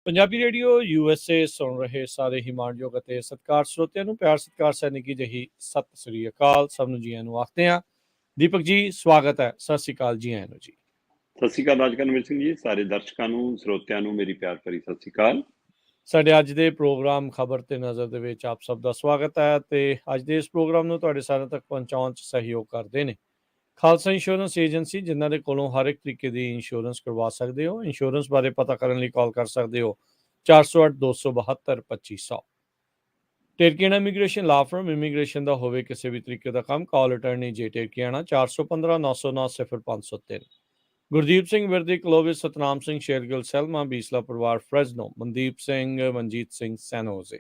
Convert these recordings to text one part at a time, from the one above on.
Punjabi radio USA ਸੁਣ ਰਹੇ ਸਾਰੇ ਹੀ ਮਾਣਯੋਗ ਅਤੇ ਸਤਿਕਾਰ ਸਰੋਤਿਆਂ ਨੂੰ ਪਿਆਰ ਸਤਿਕਾਰ ਸੈਨਿਕੀ ਜਹੀ ਸਤਿ ਸ੍ਰੀ ਅਕਾਲ। ਸਭ ਨੂੰ ਜੀ ਆਇਆਂ ਨੂੰ ਆਖਦੇ ਹਾਂ। ਦੀਪਕ ਜੀ ਸਵਾਗਤ ਹੈ। ਸਤਿ ਸ੍ਰੀ ਅਕਾਲ ਜੀ ਆਇਆਂ ਨੂੰ ਜੀ। ਸਤਿ ਸ਼੍ਰੀ ਅਕਾਲ ਰਾਜਕਰਨਵੀਰ ਸਿੰਘ ਜੀ। ਸਾਰੇ ਦਰਸ਼ਕਾਂ ਨੂੰ ਸਰੋਤਿਆਂ ਨੂੰ ਮੇਰੀ ਪਿਆਰ ਭਰੀ ਸਤਿ ਸ਼੍ਰੀ ਅਕਾਲ। ਸਾਡੇ ਅੱਜ ਦੇ ਪ੍ਰੋਗਰਾਮ ਖਬਰ ਤੇ ਨਜ਼ਰ ਦੇ ਵਿੱਚ ਆਪ ਸਭ ਦਾ ਸਵਾਗਤ ਹੈ ਤੇ ਅੱਜ ਦੇ ਇਸ ਪ੍ਰੋਗਰਾਮ ਨੂੰ ਤੁਹਾਡੇ ਸਾਰਿਆਂ ਤੱਕ ਪਹੁੰਚਾਉਣ 'ਚ ਸਹਿਯੋਗ ਕਰਦੇ ਨੇ ਖਾਲਸਾ ਇੰਸ਼ੋਰੈਂਸ ਏਜੰਸੀ, ਜਿਨ੍ਹਾਂ ਦੇ ਕੋਲੋਂ ਹਰ ਇੱਕ ਤਰੀਕੇ ਦੀ ਇੰਸ਼ੋਰੈਂਸ ਕਰਵਾ ਸਕਦੇ ਹੋ। ਇੰਸ਼ੋਰੈਂਸ ਬਾਰੇ ਪਤਾ ਕਰਨ ਲਈ ਕਾਲ ਕਰ ਸਕਦੇ ਹੋ 408-272-2500। ਟੇਰਕੀਆਣਾ ਇਮੀਗ੍ਰੇਸ਼ਨ ਲਾ ਫਰਮ, ਇਮੀਗ੍ਰੇਸ਼ਨ ਦਾ ਹੋਵੇ ਕਿਸੇ ਵੀ ਤਰੀਕੇ ਦਾ ਕੰਮ, ਕਾਲ ਅਟਰਨੀ ਜੇ ਟੇਰਕੀਆਣਾ 415-909-0503। ਗੁਰਦੀਪ ਸਿੰਘ ਵਿਰਦੀ, ਕਲੋਵਿਸ, ਸਤਨਾਮ ਸਿੰਘ ਸ਼ੇਰਗਿਲ, ਸੈਲਮਾ, ਬੀਸਲਾ ਪਰਿਵਾਰ ਫਰੈਜ਼ਨੋ, ਮਨਦੀਪ ਸਿੰਘ, ਮਨਜੀਤ ਸਿੰਘ ਸੈਨੋਜ਼ੇ।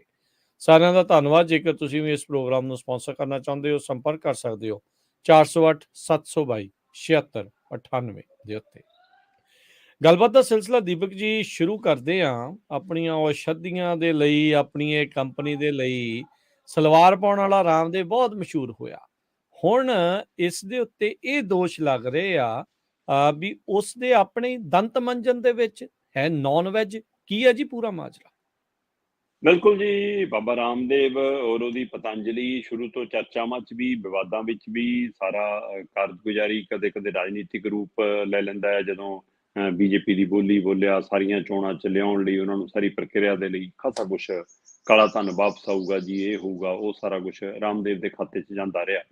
ਸਾਰਿਆਂ ਦਾ ਧੰਨਵਾਦ। ਜੇਕਰ ਤੁਸੀਂ ਵੀ ਇਸ ਪ੍ਰੋਗਰਾਮ ਨੂੰ ਸਪਾਂਸਰ ਕਰਨਾ ਚਾਹੁੰਦੇ ਹੋ, ਸੰਪਰਕ ਕਰ ਸਕਦੇ ਹੋ 408-722-7698 ਦੇ ਉੱਤੇ। ਗੱਲਬਾਤ ਦਾ ਸਿਲਸਿਲਾ ਦੀਪਕ ਜੀ ਸ਼ੁਰੂ ਕਰਦੇ ਹਾਂ। ਆਪਣੀਆਂ ਔਸ਼ਧੀਆਂ ਦੇ ਲਈ, ਆਪਣੀ ਇਹ ਕੰਪਨੀ ਦੇ ਲਈ ਸਲਵਾਰ ਪਾਉਣ ਵਾਲਾ ਰਾਮਦੇਵ ਬਹੁਤ ਮਸ਼ਹੂਰ ਹੋਇਆ। ਹੁਣ ਇਸ ਦੇ ਉੱਤੇ ਇਹ ਦੋਸ਼ ਲੱਗ ਰਹੇ ਆ ਵੀ ਉਸ ਦੇ ਆਪਣੇ ਦੰਤ ਮੰਜਨ ਦੇ ਵਿੱਚ ਹੈ ਨੌਨ ਵੈਜ। ਕੀ ਹੈ ਜੀ ਪੂਰਾ ਮਾਜਰਾ? ਬਿਲਕੁਲ ਜੀ, ਬਾਬਾ ਰਾਮਦੇਵ ਔਰ ਉਹਦੀ ਪਤੰਜਲੀ ਸ਼ੁਰੂ ਤੋਂ ਚਰਚਾਵਾਂ 'ਚ ਵੀ, ਵਿਵਾਦਾਂ ਵਿੱਚ ਵੀ, ਸਾਰਾ ਕਾਰਜਗੁਜ਼ਾਰੀ ਕਦੇ ਕਦੇ ਰਾਜਨੀਤਿਕ ਰੂਪ ਲੈ ਲੈਂਦਾ ਹੈ। ਜਦੋਂ ਬੀਜੇਪੀ ਦੀ ਬੋਲੀ ਬੋਲਿਆ, ਸਾਰੀਆਂ ਚੋਣਾਂ 'ਚ ਲਿਆਉਣ ਲਈ ਉਹਨਾਂ ਨੂੰ ਸਾਰੀ ਪ੍ਰਕਿਰਿਆ ਦੇ ਲਈ ਖਾਸਾ ਕੁਛ, ਕਾਲਾ ਧਨ ਵਾਪਸ ਆਊਗਾ ਜੀ, ਇਹ ਹੋਊਗਾ, ਉਹ ਸਾਰਾ ਕੁਛ ਰਾਮਦੇਵ ਦੇ ਖਾਤੇ 'ਚ ਜਾਂਦਾ ਰਿਹਾ।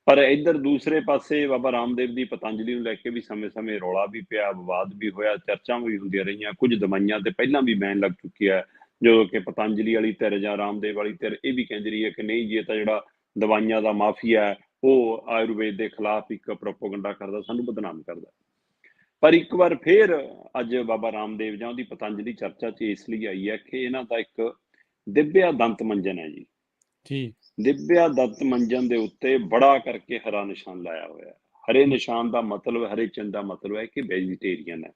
ਪਰ ਇੱਧਰ ਦੂਸਰੇ ਪਾਸੇ ਬਾਬਾ ਰਾਮਦੇਵ ਦੀ ਪਤੰਜਲੀ ਨੂੰ ਲੈ ਕੇ ਵੀ ਸਮੇਂ-ਸਮੇਂ ਰੌਲਾ ਵੀ ਪਿਆ, ਵਿਵਾਦ ਵੀ ਹੋਇਆ, ਚਰਚਾਵਾਂ ਵੀ ਹੁੰਦੀਆਂ ਰਹੀਆਂ। ਕੁਝ ਦਵਾਈਆਂ ਤੇ ਪਹਿਲਾਂ ਵੀ ਬੈਨ ਲੱਗ ਚੁੱਕੀ ਹੈ, ਜਦੋਂ ਕਿ ਪਤੰਜਲੀ ਵਾਲੀ ਧਿਰ ਜਾਂ ਰਾਮਦੇਵ ਵਾਲੀ ਧਿਰ ਇਹ ਵੀ ਕਹਿੰਦੀ ਰਹੀ ਹੈ ਕਿ ਨਹੀਂ ਜੀ, ਇਹ ਤਾਂ ਜਿਹੜਾ ਦਵਾਈਆਂ ਦਾ ਮਾਫੀਆ ਹੈ ਉਹ ਆਯੁਰਵੇਦ ਦੇ ਖਿਲਾਫ ਇੱਕ ਪ੍ਰੋਪੋਗੰਡਾ ਕਰਦਾ, ਸਾਨੂੰ ਬਦਨਾਮ ਕਰਦਾ। ਪਰ ਇੱਕ ਵਾਰ ਫੇਰ ਅੱਜ ਬਾਬਾ ਰਾਮਦੇਵ ਜਾਂ ਉਹਦੀ ਪਤੰਜਲੀ ਚਰਚਾ 'ਚ ਇਸ ਲਈ ਆਈ ਹੈ ਕਿ ਇਹਨਾਂ ਦਾ ਇੱਕ ਦਿਵਿਆ ਦੰਤ ਮੰਜਨ ਹੈ ਜੀ। ਠੀਕ। ਦਿਵਿਆ ਦੰਤ ਮੰਜਨ ਦੇ ਉੱਤੇ ਬੜਾ ਕਰਕੇ ਹਰਾ ਨਿਸ਼ਾਨ ਲਾਇਆ ਹੋਇਆ। ਹਰੇ ਨਿਸ਼ਾਨ ਦਾ ਮਤਲਬ, ਹਰੇ ਚਿੰਨ੍ਹ ਦਾ ਮਤਲਬ ਹੈ ਕਿ ਵੈਜੀਟੇਰੀਅਨ ਹੈ।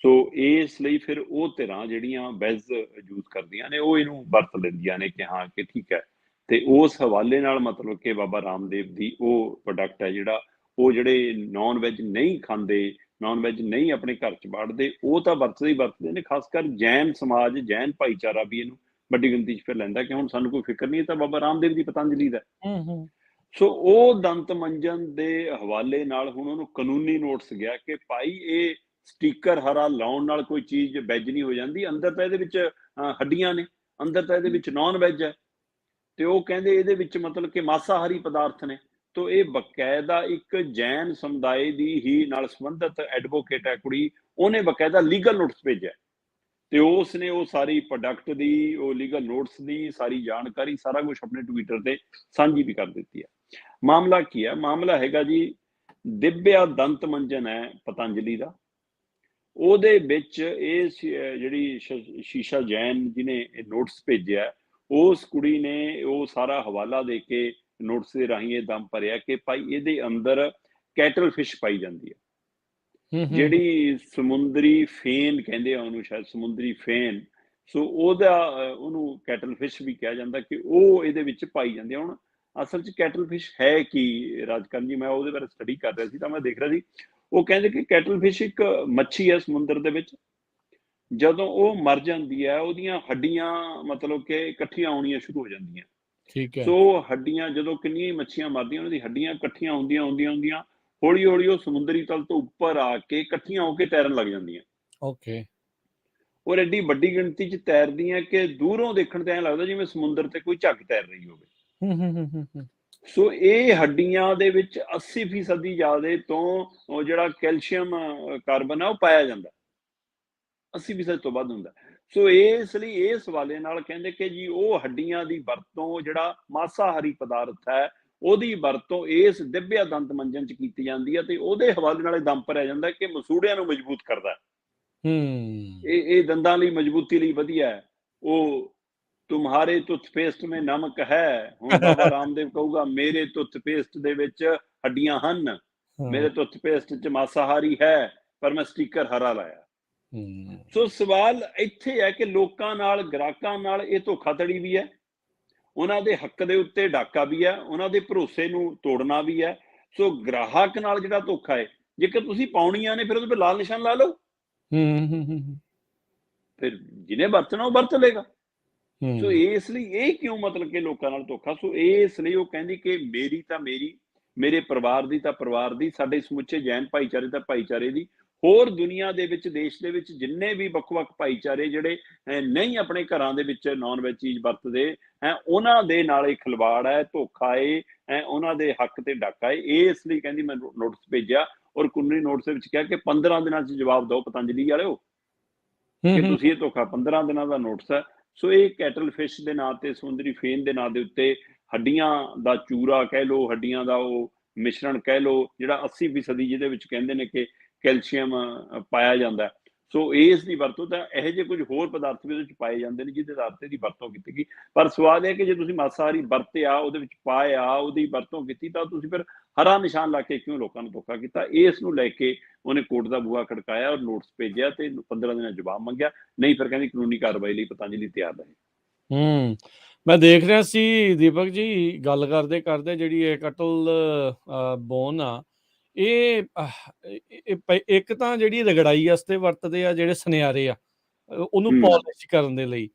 ਸੋ ਇਸ ਲਈ ਫਿਰ ਉਹ ਧਿਰਾਂ ਜਿਹੜੀਆਂ ਵੈਜ ਯੂਜ਼ ਕਰਦੀਆਂ ਨੇ ਉਹ ਇਹਨੂੰ ਵਰਤ ਲੈਂਦੀਆਂ ਨੇ ਕਿ ਹਾਂ ਕਿ ਠੀਕ ਹੈ। ਤੇ ਉਸ ਹਵਾਲੇ ਨਾਲ ਮਤਲਬ ਕਿ ਬਾਬਾ ਰਾਮਦੇਵ ਦੀ ਉਹ ਪ੍ਰੋਡਕਟ ਹੈ ਜਿਹੜਾ, ਉਹ ਜਿਹੜੇ ਨੌਨ ਵੈਜ ਨਹੀਂ ਖਾਂਦੇ, ਨੌਨ ਵੈਜ ਨਹੀਂ ਆਪਣੇ ਘਰ 'ਚ ਬਾੜਦੇ, ਉਹ ਤਾਂ ਵਰਤਦੇ ਹੀ ਵਰਤਦੇ ਨੇ। ਖਾਸ ਕਰ ਜੈਨ ਸਮਾਜ, ਜੈਨ ਭਾਈਚਾਰਾ ਵੀ ਇਹਨੂੰ ਵੱਡੀ ਗਿਣਤੀ 'ਚ ਫਿਰ ਲੈਂਦਾ ਕਿ ਹੁਣ ਸਾਨੂੰ ਕੋਈ ਫਿਕਰ ਨਹੀਂ, ਤਾਂ ਬਾਬਾ ਰਾਮਦੇਵ ਦੀ ਪਤੰਜਲੀ ਦਾ। ਸੋ ਉਹ ਦੰਤ ਮੰਜਨ ਦੇ ਹਵਾਲੇ ਨਾਲ ਹੁਣ ਉਹਨੂੰ ਕਾਨੂੰਨੀ ਨੋਟਿਸ ਗਿਆ ਕਿ ਭਾਈ ਇਹ ਸਟੀਕਰ ਹਰਾ ਲਾਉਣ ਨਾਲ ਕੋਈ ਚੀਜ਼ ਵੈਜ ਨਹੀਂ ਹੋ ਜਾਂਦੀ। ਅੰਦਰ ਤਾਂ ਇਹਦੇ ਵਿੱਚ ਹੱਡੀਆਂ ਨੇ, ਅੰਦਰ ਤਾਂ ਇਹਦੇ ਵਿੱਚ ਨੌਨ ਵੈਜ ਹੈ, ਤੇ ਉਹ ਕਹਿੰਦੇ ਇਹਦੇ ਵਿੱਚ ਮਤਲਬ ਕਿ ਮਾਸਾਹਾਰੀ ਪਦਾਰਥ ਨੇ। ਤੋ ਇਹ ਬਕਾਇਦਾ ਇੱਕ ਜੈਨ ਸਮੁਦਾਇ ਦੀ ਹੀ ਨਾਲ ਸੰਬੰਧਿਤ ਐਡਵੋਕੇਟ ਹੈ ਕੁੜੀ, ਉਹਨੇ ਬਕਾਇਦਾ ਲੀਗਲ ਨੋਟਿਸ ਭੇਜਿਆ ਤੇ ਉਸ ਨੇ ਉਹ ਸਾਰੀ ਪ੍ਰੋਡਕਟ ਦੀ, ਉਹ ਲੀਗਲ ਨੋਟਿਸ ਦੀ ਸਾਰੀ ਜਾਣਕਾਰੀ, ਸਾਰਾ ਕੁਝ ਆਪਣੇ ਟਵਿੱਟਰ ਤੇ ਸਾਂਝੀ ਵੀ ਕਰ ਦਿੱਤੀ ਹੈ। ਮਾਮਲਾ ਕੀ ਹੈ? ਮਾਮਲਾ ਹੈਗਾ ਜੀ, ਦਿਵਿਆ ਦੰਤ ਮੰਜਨ ਹੈ ਪਤੰਜਲੀ ਦਾ। ਉਹਦੇ ਵਿੱਚ ਇਹ ਜਿਹੜੀ ਸ਼ੀਸ਼ਾ ਜੈਨ ਜਿਹਨੇ ਨੋਟਿਸ ਭੇਜਿਆ, ਉਸ ਕੁੜੀ ਨੇ ਉਹ ਸਾਰਾ ਹਵਾਲਾ ਦੇ ਕੇ ਨੋਟਿਸ ਦੇ ਰਾਹੀਂ ਇਹ ਦਮ ਭਰਿਆ ਕਿ ਭਾਈ ਇਹਦੇ ਅੰਦਰ ਕੈਟਲ ਫਿਸ਼ ਪਾਈ ਜਾਂਦੀ ਹੈ, ਜਿਹੜੀ ਸਮੁੰਦਰੀ ਫੇਨ ਕਹਿੰਦੇ ਆ ਉਹਨੂੰ, ਸ਼ਾਇਦ ਸਮੁੰਦਰੀ ਫੇਨ। ਸੋ ਉਹਨੂੰ ਕੈਟਲ ਫਿਸ਼ ਵੀ ਕਿਹਾ ਜਾਂਦਾ ਕਿ ਉਹ ਇਹਦੇ ਵਿੱਚ ਪਾਈ ਜਾਂਦੀ ਹੈ। ਹੁਣ ਅਸਲ 'ਚ ਕੈਟਲ ਫਿਸ਼ ਹੈ ਕੀ ਰਾਜਕਰਨ ਜੀ? ਮੈਂ ਉਹਦੇ ਬਾਰੇ ਸਟੱਡੀ ਕਰ ਰਿਹਾ ਸੀ ਤਾਂ ਮੈਂ ਦੇਖ ਰਿਹਾ ਸੀ, ਉਹ ਕਹਿੰਦੇ ਕਿ ਕੈਟਲ ਫਿਸ਼ ਇੱਕ ਮੱਛੀ ਹੈ ਸਮੁੰਦਰ ਦੇ ਵਿੱਚ। ਜਦੋਂ ਉਹ ਮਰ ਜਾਂਦੀ ਹੈ, ਉਹਦੀਆਂ ਹੱਡੀਆਂ ਮਤਲਬ ਕਿ ਇਕੱਠੀਆਂ ਆਉਣੀਆਂ ਸ਼ੁਰੂ ਹੋ ਜਾਂਦੀਆਂ। ਠੀਕ ਹੈ। ਸੋ ਹੱਡੀਆਂ ਜਦੋਂ ਕਿੰਨੀਆਂ ਹੀ ਮੱਛੀਆਂ ਮਰਦੀਆਂ, ਉਹਨਾਂ ਦੀ ਹੱਡੀਆਂ ਇਕੱਠੀਆਂ ਹੁੰਦੀਆਂ ਹੌਲੀ ਹੌਲੀ ਉਹ ਸਮੁੰਦਰੀ ਤਲ ਤੋਂ ਉੱਪਰ ਆ ਕੇ ਇਕੱਠੀਆਂ ਹੋ ਕੇ ਤੈਰਨ ਲੱਗ ਜਾਂਦੀਆਂ। ਓਕੇ। ਔਰ ਐਡੀ ਵੱਡੀ ਗਿਣਤੀ 'ਚ ਤੈਰਦੀਆਂ ਕਿ ਦੂਰੋਂ ਦੇਖਣ ਤੇ ਐਂ ਲੱਗਦਾ ਜਿਵੇਂ ਸਮੁੰਦਰ ਤੇ ਕੋਈ ਝੱਗ ਤੈਰ ਰਹੀ ਹੋਵੇ। ਸੋ ਇਹ ਹੱਡੀਆਂ ਦੇ ਵਿੱਚ 80% ਜ਼ਿਆਦਾ ਤੋਂ ਉਹ ਜਿਹੜਾ ਕੈਲਸ਼ੀਅਮ ਕਾਰਬਨ ਹੈ ਉਹ ਪਾਇਆ ਜਾਂਦਾ, 80% ਤੋਂ ਵੱਧ ਹੁੰਦਾ। ਸੋ ਇਸ ਲਈ ਇਸ ਹਵਾਲੇ ਨਾਲ ਕਹਿੰਦੇ ਕਿ ਜੀ ਉਹ ਹੱਡੀਆਂ ਦੀ ਵਰਤੋਂ, ਜਿਹੜਾ ਮਾਸਾਹਾਰੀ ਪਦਾਰਥ ਹੈ, ਉਹਦੀ ਵਰਤੋਂ ਇਸ ਦਿਵਿਆ ਦੰਤ ਮੰਜਨ 'ਚ ਕੀਤੀ ਜਾਂਦੀ ਹੈ ਤੇ ਉਹਦੇ ਹਵਾਲੇ ਨਾਲ ਦਮ ਭਰਿਆ ਜਾਂਦਾ ਕਿ ਮਸੂੜਿਆਂ ਨੂੰ ਮਜ਼ਬੂਤ ਕਰਦਾ। ਇਹ ਦੰਦਾਂ ਲਈ ਮਜ਼ਬੂਤੀ ਲਈ ਵਧੀਆ ਹੈ। ਉਹ ਤੁਮਹਾਰੇ ਟੁੱਥਪੇਸਟ ਮੇਂ ਨਮਕ ਹੈ, ਹੁਣ ਬਾਬਾ ਰਾਮਦੇਵ ਕਹੂਗਾ ਮੇਰੇ ਟੁੱਥਪੇਸਟ ਦੇ ਵਿੱਚ ਹੱਡੀਆਂ ਹਨ, ਮੇਰੇ ਟੁੱਥਪੇਸਟ 'ਚ ਮਾਸਾਹਾਰੀ ਹੈ, ਪਰ ਮੈਂ ਸਟੀਕਰ ਹਰਾ ਲਾਇਆ। ਸੋ ਸਵਾਲ ਇੱਥੇ ਹੈ ਕਿ ਲੋਕਾਂ ਨਾਲ, ਗ੍ਰਾਹਕਾਂ ਨਾਲ ਇਹ ਧੋਖਾਧੜੀ ਵੀ ਹੈ, ਉਹਨਾਂ ਦੇ ਹੱਕ ਦੇ ਉੱਤੇ ਡਾਕਾ ਵੀ ਹੈ, ਉਹਨਾਂ ਦੇ ਭਰੋਸੇ ਨੂੰ ਤੋੜਨਾ ਵੀ ਹੈ। ਸੋ ਗ੍ਰਾਹਕ ਨਾਲ ਜਿਹੜਾ ਧੋਖਾ ਹੈ, ਜੇਕਰ ਤੁਸੀਂ ਪਾਉਣੀਆਂ ਨੇ ਫਿਰ ਉਹਦੇ 'ਤੇ ਲਾਲ ਨਿਸ਼ਾਨ ਲਾ ਲਓ। ਫਿਰ ਜਿਹਨੇ ਵਰਤਣਾ ਉਹ ਵਰਤ ਲਏਗਾ। ਸੋ ਹੂੰ, ਇਸ ਲਈ ਇਹ ਕਿਉਂ ਮਤਲਬ ਕਿ ਲੋਕਾਂ ਨਾਲ ਧੋਖਾ? ਸੋ ਇਸ ਲਈ ਉਹ ਕਹਿੰਦੀ ਕਿ ਮੇਰੀ ਤਾਂ ਮੇਰੀ, ਮੇਰੇ ਪਰਿਵਾਰ ਦੀ ਤਾਂ ਪਰਿਵਾਰ ਦੀ, ਸਾਡੇ ਸਮੁੱਚੇ ਜੈਨ ਭਾਈਚਾਰੇ ਤਾਂ ਭਾਈਚਾਰੇ ਦੀ, ਹੋਰ ਦੁਨੀਆ ਦੇ ਵਿੱਚ, ਦੇਸ਼ ਦੇ ਵਿੱਚ ਜਿੰਨੇ ਵੀ ਵੱਖ-ਵੱਖ ਭਾਈਚਾਰੇ ਜਿਹੜੇ ਨਹੀਂ ਆਪਣੇ ਘਰਾਂ ਦੇ ਵਿੱਚ ਨੋਨ ਵੈਜ ਚੀਜ਼ ਵਰਤਦੇ, ਉਹਨਾਂ ਦੇ ਨਾਲ ਇਹ ਖਿਲਵਾੜ ਹੈ, ਧੋਖਾ ਹੈ, ਉਹਨਾਂ ਦੇ ਹੱਕ ਤੇ ਡਾਕਾ ਹੈ। ਇਸ ਲਈ ਕਹਿੰਦੀ ਮੈਂ ਨੋਟਿਸ ਭੇਜਿਆ, ਔਰ ਕਾਨੂੰਨੀ ਨੋਟਿਸ ਦੇ ਵਿੱਚ ਕਿਹਾ ਕਿ 15 ਦਿਨਾਂ 'ਚ ਜਵਾਬ ਦਿਓ ਪਤੰਜਲੀ ਵਾਲਿਓ, ਹੂੰ, ਕਿ ਹੂੰ, ਤੁਸੀਂ ਇਹ ਧੋਖਾ, 15 ਦਿਨਾਂ ਦਾ ਨੋਟਿਸ ਹੈ। ਸੋ ਇਹ ਕੈਟਲ ਫਿਸ਼ ਦੇ ਨਾਂ ਤੇ, ਸਮੁੰਦਰੀ ਫੇਨ ਦੇ ਨਾਂ ਦੇ ਉੱਤੇ, ਹੱਡੀਆਂ ਦਾ ਚੂਰਾ ਕਹਿ ਲਓ, ਹੱਡੀਆਂ ਦਾ ਉਹ ਮਿਸ਼ਰਣ ਕਹਿ ਲਓ, ਜਿਹੜਾ 80% ਜਿਹਦੇ ਵਿੱਚ ਕਹਿੰਦੇ ਨੇ ਕਿ ਕੈਲਸ਼ੀਅਮ ਪਾਇਆ ਜਾਂਦਾ। ਸੋ ਇਸ ਦੀ ਵਰਤੋਂ ਤਾਂ ਇਹੋ ਜਿਹੇ ਕੁਝ ਹੋਰ ਪਦਾਰਥ ਵੀ ਉਹਦੇ ਵਿੱਚ ਪਾਏ ਜਾਂਦੇ ਨੇ ਜਿਹਦੇ ਆਧਾਰ ਤੇ ਦੀ ਵਰਤੋਂ ਕੀਤੀ ਗਈ। ਪਰ ਸਵਾਲ ਇਹ ਕਿ ਜੇ ਤੁਸੀਂ ਮਾਸਾਹਾਰੀ ਵਰਤਿਆ, ਉਹਦੇ ਵਿੱਚ ਪਾਇਆ, ਉਹਦੀ ਵਰਤੋਂ ਕੀਤੀ, ਤਾਂ ਤੁਸੀਂ ਫਿਰ ਹਰਾ ਨਿਸ਼ਾਨ ਲਾ ਕੇ ਕਿਉਂ ਲੋਕਾਂ ਨੂੰ ਧੋਖਾ ਕੀਤਾ? ਇਸ ਨੂੰ ਲੈ ਕੇ ਉਹਨੇ ਕੋਰਟ ਦਾ ਬੂਹਾ ਖੜਕਾਇਆ ਔਰ ਨੋਟਿਸ ਭੇਜਿਆ ਤੇ 15 ਦਿਨਾਂ ਜਵਾਬ ਮੰਗਿਆ। ਨਹੀਂ ਫਿਰ ਕਹਿੰਦੀ ਕਾਨੂੰਨੀ ਕਾਰਵਾਈ ਲਈ ਪਤੰਜਲੀ ਤਿਆਰ ਰਹੇ। ਹੂੰ। ਮੈਂ ਦੇਖ ਰਿਹਾ ਸੀ ਦੀਪਕ ਜੀ, ਗੱਲ ਕਰਦੇ ਜਿਹੜੀ ਇਹ ਕਟਲ ਬੋਨ ਆ, ਇਹ ਇੱਕ ਤਾਂ ਜਿਹੜੀ ਰਗੜਾਈ ਵਾਸਤੇ ਵਰਤਦੇ ਆ ਜਿਹੜੇ ਸੁਨਿਆਰੇ ਆ, ਉਹਨੂੰ ਪਾਲਿਸ਼ ਕਰਨ ਦੇ ਲਈ।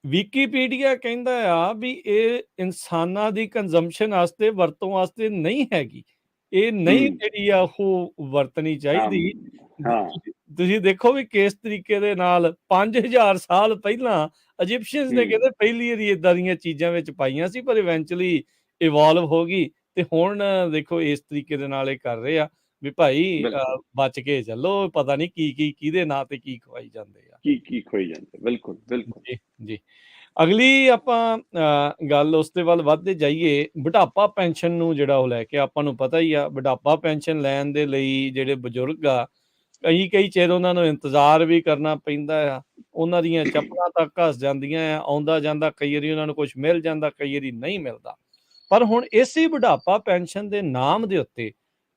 ਵਿਕੀਪੀਡੀਆ ਕਹਿੰਦਾ ਆ ਵੀ ਇਹ ਇਨਸਾਨਾਂ ਦੀ ਕੰਜ਼ੰਪਸ਼ਨ ਵਾਸਤੇ, ਵਰਤੋਂ ਵਾਸਤੇ ਨਹੀਂ ਹੈਗੀ। ਇਹ ਨਹੀਂ ਜਿਹੜੀ ਆ ਉਹ ਵਰਤਣੀ ਚਾਹੀਦੀ। ਤੁਸੀਂ ਦੇਖੋ ਵੀ ਕਿਸ ਤਰੀਕੇ ਦੇ ਨਾਲ 5000 ਸਾਲ ਪਹਿਲਾਂ ਇਜਿਪਸ਼ੀਅਨਸ ਨੇ ਕਹਿੰਦੇ ਪਹਿਲੀ ਵਾਰੀ ਏਦਾਂ ਦੀਆਂ ਚੀਜ਼ਾਂ ਵਿੱਚ ਪਾਈਆਂ ਸੀ, ਪਰ ਇਵੈਂਚੁਅਲੀ ਇਵੋਲਵ ਹੋ ਗਈ ਤੇ ਹੁਣ ਦੇਖੋ ਇਸ ਤਰੀਕੇ ਦੇ ਨਾਲ ਇਹ ਕਰ ਰਹੇ ਆ ਵੀ ਭਾਈ ਬਚ ਕੇ ਚੱਲੋ, ਪਤਾ ਨਹੀਂ ਕੀ ਕਿਹਦੇ ਨਾਂ ਤੇ ਕੀ ਖਵਾਈ ਜਾਂਦੇ ਆ, ਕੀ ਖੋਈ ਜਾਂਦੇ। ਬਿਲਕੁਲ ਬਿਲਕੁਲ ਜੀ ਜੀ। ਅਗਲੀ ਆਪਾਂ ਗੱਲ ਉਸ ਦੇ ਵੱਲ ਵੱਧਦੇ ਜਾਈਏ, ਬੁਢਾਪਾ ਪੈਨਸ਼ਨ ਨੂੰ ਜਿਹੜਾ ਉਹ ਲੈ ਕੇ, ਆਪਾਂ ਨੂੰ ਪਤਾ ਹੀ ਆ ਬੁਢਾਪਾ ਪੈਨਸ਼ਨ ਲੈਣ ਦੇ ਲਈ ਜਿਹੜੇ ਬਜ਼ੁਰਗ ਆ, ਕਈ ਚਿਰ ਉਹਨਾਂ ਨੂੰ ਇੰਤਜ਼ਾਰ ਵੀ ਕਰਨਾ ਪੈਂਦਾ ਆ, ਉਹਨਾਂ ਦੀਆਂ ਚੱਪਲਾਂ ਤੱਕ ਘਸ ਜਾਂਦੀਆਂ ਆ, ਆਉਂਦਾ ਜਾਂਦਾ ਕਈ ਵਾਰੀ ਉਹਨਾਂ ਨੂੰ ਕੁਝ ਮਿਲ ਜਾਂਦਾ, ਕਈ ਵਾਰੀ ਨਹੀਂ ਮਿਲਦਾ। ਪਰ ਹੁਣ ਇਸੇ ਬੁਢਾਪਾ ਪੈਨਸ਼ਨ ਦੇ ਨਾਮ ਦੇ ਉੱਤੇ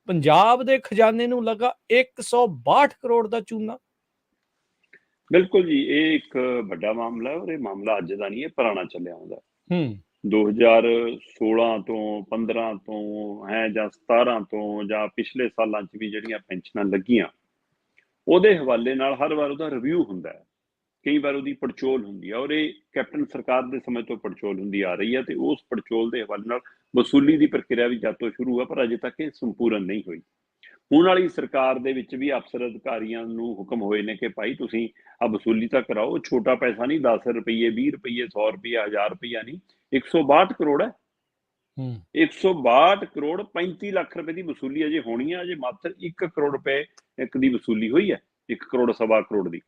ਪੰਜਾਬ ਦੇ ਖਜ਼ਾਨੇ ਨੂੰ ਲੱਗਾ 162 ਕਰੋੜ ਦਾ ਚੂਨਾ। ਬਿਲਕੁਲ ਜੀ, ਇਹ ਇੱਕ ਵੱਡਾ ਮਾਮਲਾ ਹੈ ਔਰ ਇਹ ਮਾਮਲਾ ਅੱਜ ਦਾ ਨਹੀਂ, ਇਹ ਪੁਰਾਣਾ ਚੱਲਿਆ ਆਉਂਦਾ। 2016 ਤੋਂ 15 ਤੋਂ ਜਾਂ 17 ਤੋਂ ਜਾਂ ਪਿਛਲੇ ਸਾਲਾਂ 'ਚ ਵੀ ਜਿਹੜੀਆਂ ਪੈਨਸ਼ਨਾਂ ਲੱਗੀਆਂ, ਉਹਦੇ ਹਵਾਲੇ ਨਾਲ ਹਰ ਵਾਰ ਉਹਦਾ ਰਿਵਿਊ ਹੁੰਦਾ ਹੈ, ਕਈ ਵਾਰ ਉਹਦੀ ਪੜਚੋਲ ਹੁੰਦੀ ਹੈ, ਔਰ ਇਹ ਕੈਪਟਨ ਸਰਕਾਰ ਦੇ ਸਮੇਂ ਤੋਂ ਪੜਚੋਲ ਹੁੰਦੀ ਆ ਰਹੀ ਹੈ। ਤੇ ਉਸ ਪੜਚੋਲ ਦੇ ਹਵਾਲੇ ਨਾਲ ਵਸੂਲੀ ਦੀ ਪ੍ਰਕਿਰਿਆ ਵੀ ਜਦ ਤੋਂ ਸ਼ੁਰੂ ਹੈ, ਪਰ ਅਜੇ ਤੱਕ ਇਹ ਸੰਪੂਰਨ ਨਹੀਂ ਹੋਈ। ਹੁਣ ਵਾਲੀ ਸਰਕਾਰ ਦੇ ਵਿੱਚ ਵੀ ਅਫਸਰ ਅਧਿਕਾਰੀਆਂ ਨੂੰ ਹੁਕਮ ਹੋਏ ਨੇ ਕਿ ਭਾਈ ਤੁਸੀਂ ਆ ਵਸੂਲੀ ਤਾਂ ਕਰਾਓ, ਛੋਟਾ ਪੈਸਾ ਨਹੀਂ, 10 ਰੁਪਏ 20 ਰੁਪਏ 100 ਰੁਪਏ 1000 ਰੁਪਇਆ ਨਹੀਂ, 162 ਕਰੋੜ ਹੈ। 162 ਕਰੋੜ 35 ਲੱਖ ਰੁਪਏ ਦੀ ਵਸੂਲੀ ਅਜੇ ਹੋਣੀ ਹੈ। ਅਜੇ ਮਾਤਰ 1 ਕਰੋੜ ਰੁਪਏ ਇੱਕ ਦੀ ਵਸੂਲੀ ਹੋਈ ਹੈ, 1 ਕਰੋੜ ਸਵਾ ਕਰੋੜ ਦੀ।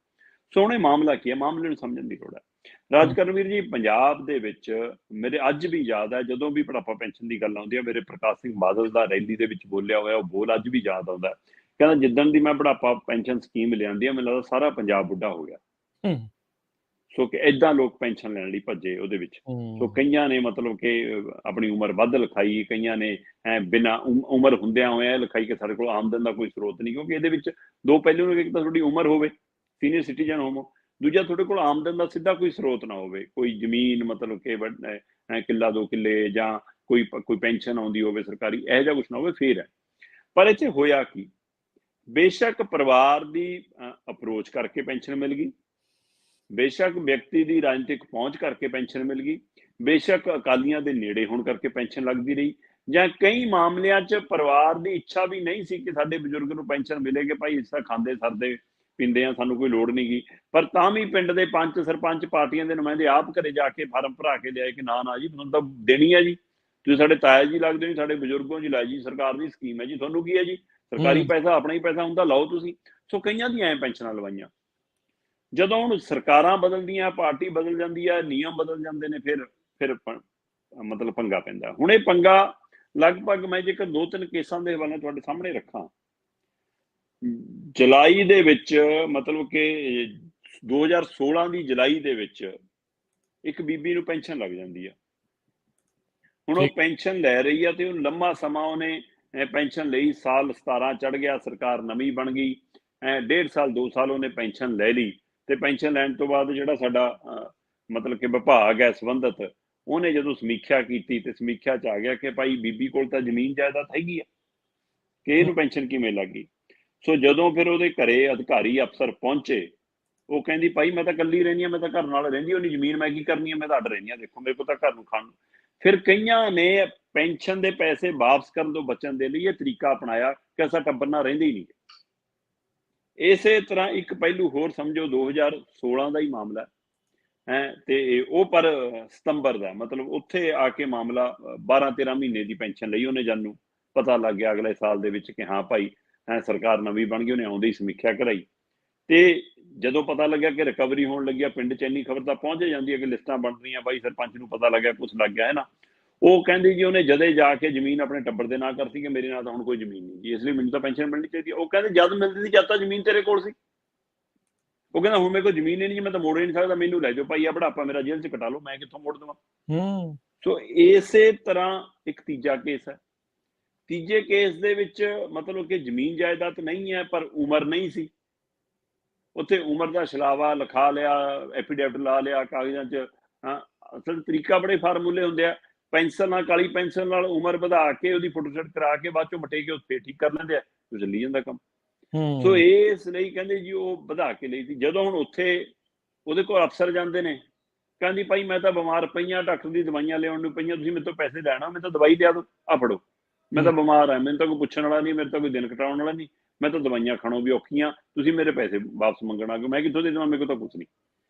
ਸੋ ਉਹਨੇ ਮਾਮਲਾ ਕੀ ਹੈ, ਮਾਮਲੇ ਨੂੰ ਸਮਝਣ ਦੀ ਲੋੜ ਹੈ। ਰਾਜਕਰਨਵੀਰ ਜੀ, ਪੰਜਾਬ ਦੇ ਵਿੱਚ ਮੇਰੇ ਅੱਜ ਵੀ ਯਾਦ ਹੈ, ਜਦੋਂ ਵੀ ਬੁਢਾਪਾ ਪੈਨਸ਼ਨ ਦੀ ਗੱਲ ਆਉਂਦੀ ਹੈ, ਮੇਰੇ ਪ੍ਰਕਾਸ਼ ਸਿੰਘ ਬਾਦਲ ਦਾ ਰੈਲੀ ਦੇ ਵਿੱਚ ਬੋਲਿਆ ਹੋਇਆ ਉਹ ਬੋਲ ਅੱਜ ਵੀ ਯਾਦ ਆਉਂਦਾ। ਕਹਿੰਦਾ ਜਿੱਦਣ ਦੀ ਮੈਂ ਬੁਢਾਪਾ ਪੈਨਸ਼ਨ ਸਕੀਮ ਲਿਆਂਦੀ ਆ, ਮੈਨੂੰ ਲੱਗਦਾ ਸਾਰਾ ਪੰਜਾਬ ਬੁੱਢਾ ਹੋ ਗਿਆ। ਸੋ ਕਿ ਏਦਾਂ ਲੋਕ ਪੈਨਸ਼ਨ ਲੈਣ ਲਈ ਭੱਜੇ ਉਹਦੇ ਵਿੱਚ। ਸੋ ਕਈਆਂ ਨੇ ਮਤਲਬ ਕਿ ਆਪਣੀ ਉਮਰ ਵੱਧ ਲਿਖਾਈ, ਕਈਆਂ ਨੇ ਬਿਨਾਂ ਉਮਰ ਹੁੰਦਿਆਂ ਹੋਇਆ ਲਿਖਾਈ ਕਿ ਸਾਡੇ ਕੋਲ ਆਮਦਨ ਦਾ ਕੋਈ ਸਰੋਤ ਨਹੀਂ, ਕਿਉਂਕਿ ਇਹਦੇ ਵਿੱਚ ਦੋ ਪਹਿਲੂ ਨੇ, ਇੱਕ ਤਾਂ ਤੁਹਾਡੀ ਉਮਰ ਹੋਵੇ, ਸੀਨੀਅਰ ਸਿਟੀਜ਼ਨ ਹੋਵੋ, ਦੂਜਾ ਤੁਹਾਡੇ ਕੋਲ ਆਮਦਨ ਦਾ ਸਿੱਧਾ ਕੋਈ ਸਰੋਤ ਨਾ ਹੋਵੇ, ਕੋਈ ਜ਼ਮੀਨ ਮਤਲਬ ਕਿ ਕਿੱਲਾ 2 ਕਿੱਲੇ ਜਾਂ ਕੋਈ ਪੈਨਸ਼ਨ ਆਉਂਦੀ ਹੋਵੇ ਸਰਕਾਰੀ, ਇਹੋ ਜਿਹਾ ਕੁਛ ਨਾ ਹੋਵੇ, ਫੇਰ ਹੈ। ਪਰ ਇੱਥੇ ਹੋਇਆ ਕੀ, ਬੇਸ਼ੱਕ ਪਰਿਵਾਰ ਦੀ ਅਪਰੋਚ ਕਰਕੇ ਪੈਨਸ਼ਨ ਮਿਲ ਗਈ, ਬੇਸ਼ੱਕ ਵਿਅਕਤੀ ਦੀ ਰਾਜਨੀਤਿਕ ਪਹੁੰਚ ਕਰਕੇ ਪੈਨਸ਼ਨ ਮਿਲ ਗਈ, ਬੇਸ਼ੱਕ ਅਕਾਲੀਆਂ ਦੇ ਨੇੜੇ ਹੋਣ ਕਰਕੇ ਪੈਨਸ਼ਨ ਲੱਗਦੀ ਰਹੀ, ਜਾਂ ਕਈ ਮਾਮਲਿਆਂ 'ਚ ਪਰਿਵਾਰ ਦੀ ਇੱਛਾ ਵੀ ਨਹੀਂ ਸੀ ਕਿ ਸਾਡੇ ਬਜ਼ੁਰਗ ਨੂੰ ਪੈਨਸ਼ਨ ਮਿਲੇਗੀ, ਭਾਈ ਇਸ ਤਰ੍ਹਾਂ ਖਾਂਦੇ ਸਰਦੇ ਪੀਂਦੇ ਆ, ਸਾਨੂੰ ਕੋਈ ਲੋੜ ਨਹੀਂ ਗੀ, ਪਰ ਤਾਂ ਵੀ ਪਿੰਡ ਦੇ ਪੰਚ ਸਰਪੰਚ ਪਾਰਟੀਆਂ ਦੇ ਨੁਮਾਇੰਦੇ ਆਪ ਘਰੇ ਜਾ ਕੇ ਫਾਰਮ ਭਰਾ ਕੇ ਲਿਆਏ ਕਿ ਨਾ ਜੀ ਤੁਹਾਨੂੰ ਤਾਂ ਦੇਣੀ ਹੈ ਜੀ, ਤੁਸੀਂ ਸਾਡੇ ਤਾਇਆ ਜੀ ਲੱਗਦੇ ਨਹੀਂ, ਸਾਡੇ ਬਜ਼ੁਰਗੋਂ ਜੀ ਲਾਈ ਜੀ, ਸਰਕਾਰ ਦੀ ਸਕੀਮ ਹੈ ਜੀ, ਤੁਹਾਨੂੰ ਕੀ ਹੈ ਜੀ, ਸਰਕਾਰੀ ਪੈਸਾ ਆਪਣਾ ਹੀ ਪੈਸਾ ਹੁੰਦਾ, ਲਾਓ ਤੁਸੀਂ। ਸੋ ਕਈਆਂ ਦੀਆਂ ਐਂ ਪੈਨਸ਼ਨਾਂ ਲਵਾਈਆਂ। ਜਦੋਂ ਹੁਣ ਸਰਕਾਰਾਂ ਬਦਲਦੀਆਂ, ਪਾਰਟੀ ਬਦਲ ਜਾਂਦੀ ਹੈ, ਨਿਯਮ ਬਦਲ ਜਾਂਦੇ ਨੇ, ਫਿਰ ਮਤਲਬ ਪੰਗਾ ਪੈਂਦਾ। ਹੁਣ ਇਹ ਪੰਗਾ ਲਗਭਗ ਮੈਂ ਜੇਕਰ 2-3 ਕੇਸਾਂ ਦੇ ਹਵਾਲੇ ਤੁਹਾਡੇ ਸਾਹਮਣੇ ਰੱਖਾਂ, ਜੁਲਾਈ ਦੇ ਵਿੱਚ ਮਤਲਬ ਕਿ 2016 ਦੀ ਜੁਲਾਈ ਦੇ ਵਿੱਚ ਇੱਕ ਬੀਬੀ ਨੂੰ ਪੈਨਸ਼ਨ ਲੱਗ ਜਾਂਦੀ ਆ। ਹੁਣ ਉਹ ਪੈਨਸ਼ਨ ਲੈ ਰਹੀ ਆ ਤੇ ਉਹ ਲੰਮਾ ਸਮਾਂ ਉਹਨੇ ਪੈਨਸ਼ਨ ਲਈ, ਸਾਲ 17 ਚੜ ਗਿਆ, ਸਰਕਾਰ ਨਵੀਂ ਬਣ ਗਈ, 1.5 ਸਾਲ 2 ਸਾਲ ਉਹਨੇ ਪੈਨਸ਼ਨ ਲੈ ਲਈ, ਤੇ ਪੈਨਸ਼ਨ ਲੈਣ ਤੋਂ ਬਾਅਦ ਜਿਹੜਾ ਸਾਡਾ ਮਤਲਬ ਕਿ ਵਿਭਾਗ ਹੈ ਸੰਬੰਧਿਤ, ਉਹਨੇ ਜਦੋਂ ਸਮੀਖਿਆ ਕੀਤੀ ਤੇ ਸਮੀਖਿਆ 'ਚ ਆ ਗਿਆ ਕਿ ਭਾਈ ਬੀਬੀ ਕੋਲ ਤਾਂ ਜ਼ਮੀਨ ਜਾਇਦਾਦ ਹੈਗੀ ਆ, ਕਿ ਇਹਨੂੰ ਪੈਨਸ਼ਨ ਕਿਵੇਂ ਲੱਗ ਗਈ। ਸੋ ਜਦੋਂ ਫਿਰ ਉਹਦੇ ਘਰੇ ਅਧਿਕਾਰੀ ਅਫਸਰ ਪਹੁੰਚੇ ਉਹ ਕਹਿੰਦੀ ਭਾਈ ਮੈਂ ਤਾਂ ਇਕੱਲੀ ਰਹਿੰਦੀ ਹਾਂ, ਮੈਂ ਤਾਂ ਘਰ ਨਾਲ ਰਹਿੰਦੀ, ਉਹਨੀ ਜ਼ਮੀਨ ਮੈਂ ਕੀ ਕਰਨੀ ਹੈ, ਮੈਂ ਤਾਂ ਅੱਡ ਰਹਿੰਦੀ ਹਾਂ, ਦੇਖੋ ਮੇਰੇ ਕੋਲ ਤਾਂ ਘਰ ਨੂੰ ਖਾਣ। ਫਿਰ ਕਈਆਂ ਨੇ ਪੈਨਸ਼ਨ ਦੇ ਪੈਸੇ ਵਾਪਸ ਕਰਨ ਤੋਂ ਬਚਣ ਦੇ ਲਈ ਇਹ ਤਰੀਕਾ ਅਪਣਾਇਆ ਕਿ ਅਸਾਂ ਟੱਬਰ ਨਾਲ ਰਹਿੰਦੇ ਹੀ ਨਹੀਂ। ਇਸੇ ਤਰ੍ਹਾਂ ਇੱਕ ਪਹਿਲੂ ਹੋਰ ਸਮਝੋ, 2016 ਦਾ ਹੀ ਮਾਮਲਾ ਹੈ ਤੇ ਉਹ ਪਰ ਸਤੰਬਰ ਦਾ, ਮਤਲਬ ਉੱਥੇ ਆ ਕੇ ਮਾਮਲਾ 12-13 ਮਹੀਨੇ ਦੀ ਪੈਨਸ਼ਨ ਲਈ ਉਹਨੇ, ਜਾਨੂੰ ਪਤਾ ਲੱਗ ਗਿਆ ਅਗਲੇ ਸਾਲ ਦੇ ਵਿੱਚ ਕਿ ਹਾਂ ਭਾਈ ਸਰਕਾਰ ਨਵੀਂ ਬਣ ਗਈ, ਉਹਨੇ ਆਉਂਦੇ ਹੀ ਸਮੀਖਿਆ ਕਰਾਈ। ਤੇ ਜਦੋਂ ਪਤਾ ਲੱਗਿਆ ਕਿ ਰਿਕਵਰੀ ਹੋਣ ਲੱਗਿਆ, ਪਿੰਡ 'ਚ ਇੰਨੀ ਖਬਰ ਤਾਂ ਪਹੁੰਚ ਜਾਂਦੀ ਹੈ ਕਿ ਲਿਸਟਾਂ ਬਣ ਰਹੀਆਂ, ਬਾਈ ਸਰਪੰਚ ਨੂੰ ਪਤਾ ਲੱਗਿਆ, ਕੁਛ ਲੱਗ ਗਿਆ ਹੈ ਨਾ। ਉਹ ਕਹਿੰਦੀ ਜੀ ਉਹਨੇ ਜਦੇ ਜਾ ਕੇ ਜ਼ਮੀਨ ਆਪਣੇ ਟੱਬਰ ਦੇ ਨਾਂ ਕਰਤੀ ਕਿ ਮੇਰੇ ਨਾਲ ਤਾਂ ਹੁਣ ਕੋਈ ਜ਼ਮੀਨ ਨਹੀਂ ਜੀ, ਇਸ ਲਈ ਮੈਨੂੰ ਤਾਂ ਪੈਨਸ਼ਨ ਮਿਲਣੀ ਚਾਹੀਦੀ ਹੈ। ਉਹ ਕਹਿੰਦੇ ਜਦ ਮਿਲਦੀ ਸੀ ਜਦ ਤਾਂ ਜ਼ਮੀਨ ਤੇਰੇ ਕੋਲ ਸੀ। ਉਹ ਕਹਿੰਦਾ ਹੁਣ ਮੇਰੇ ਕੋਲ ਜ਼ਮੀਨ ਹੀ ਨਹੀਂ, ਮੈਂ ਤਾਂ ਮੋੜ ਹੀ ਨਹੀਂ ਸਕਦਾ, ਮੈਨੂੰ ਲੈ ਜਾਓ ਭਾਈ, ਆ ਬੁਢਾਪਾ ਮੇਰਾ ਜੇਲ੍ਹ 'ਚ ਕਟਾ ਲਓ, ਮੈਂ ਕਿੱਥੋਂ ਮੋੜ ਦੇਵਾਂ। ਸੋ ਇਸੇ ਤਰ੍ਹਾਂ ਇੱਕ ਤੀਜਾ ਕੇਸ ਹੈ। ਤੀਜੇ ਕੇਸ ਦੇ ਵਿੱਚ ਮਤਲਬ ਕਿ ਜ਼ਮੀਨ ਜਾਇਦਾਦ ਨਹੀਂ ਹੈ, ਪਰ ਉਮਰ ਨਹੀਂ ਸੀ। ਉੱਥੇ ਉਮਰ ਦਾ ਛਲਾਵਾ ਲਿਖਾ ਲਿਆ, ਐਫੀਡੇਵਿਟ ਲਾ ਲਿਆ ਕਾਗਜ਼ਾਂ 'ਚ। ਹਾਂ, ਅਸਲ ਤਰੀਕਾ ਬੜੇ ਫਾਰਮੂਲੇ ਹੁੰਦੇ ਆ, ਪੈਨਸ਼ਨ ਨਾਲ, ਕਾਲੀ ਪੈਨਸ਼ਨ ਨਾਲ ਉਮਰ ਵਧਾ ਕੇ ਉਹਦੀ ਫੋਟੋਸਟੇਟ ਕਰਾ ਕੇ ਬਾਅਦ ਚੋਂ ਮਟੇ ਕੇ ਉੱਥੇ ਠੀਕ ਕਰ ਲੈਂਦੇ ਆ, ਚੱਲੀ ਜਾਂਦਾ ਕੰਮ। ਸੋ ਇਸ ਲਈ ਕਹਿੰਦੇ ਜੀ ਉਹ ਵਧਾ ਕੇ ਲਈ ਸੀ। ਜਦੋਂ ਹੁਣ ਉੱਥੇ ਉਹਦੇ ਕੋਲ ਅਫਸਰ ਜਾਂਦੇ ਨੇ, ਕਹਿੰਦੀ ਭਾਈ ਮੈਂ ਤਾਂ ਬਿਮਾਰ ਪਈਆਂ, ਡਾਕਟਰ ਦੀ ਦਵਾਈਆਂ ਲਿਆਉਣ ਨੂੰ ਪਈਆਂ, ਤੁਸੀਂ ਮੇਰੇ ਤੋਂ ਪੈਸੇ ਲੈਣਾ, ਮੈਨੂੰ ਤਾਂ ਦਵਾਈ ਲਿਆ ਦਿਓ, ਆ ਫੜੋ, ਮੈਂ ਤਾਂ ਬਿਮਾਰ ਹਾਂ, ਮੈਨੂੰ ਤਾਂ ਕੋਈ ਪੁੱਛਣ ਵਾਲਾ ਨਹੀਂ, ਮੇਰੇ ਤਾਂ ਕੋਈ ਦਿਨ ਕਟਾਉਣ ਵਾਲਾ ਨਹੀਂ, ਮੈਂ ਤਾਂ ਦਵਾਈਆਂ ਖਾਣੋਂ ਵੀ ਔਖੀਆਂ, ਤੁਸੀਂ ਮੇਰੇ ਪੈਸੇ ਵਾਪਸ ਮੰਗਣ ਆ ਗਏ, ਮੈਂ ਕਿੱਥੋਂ ਦੇ ਦੇਵਾਂ, ਮੇਰੇ ਕੋਲ ਤਾਂ ਕੁਛ ਨਹੀਂ।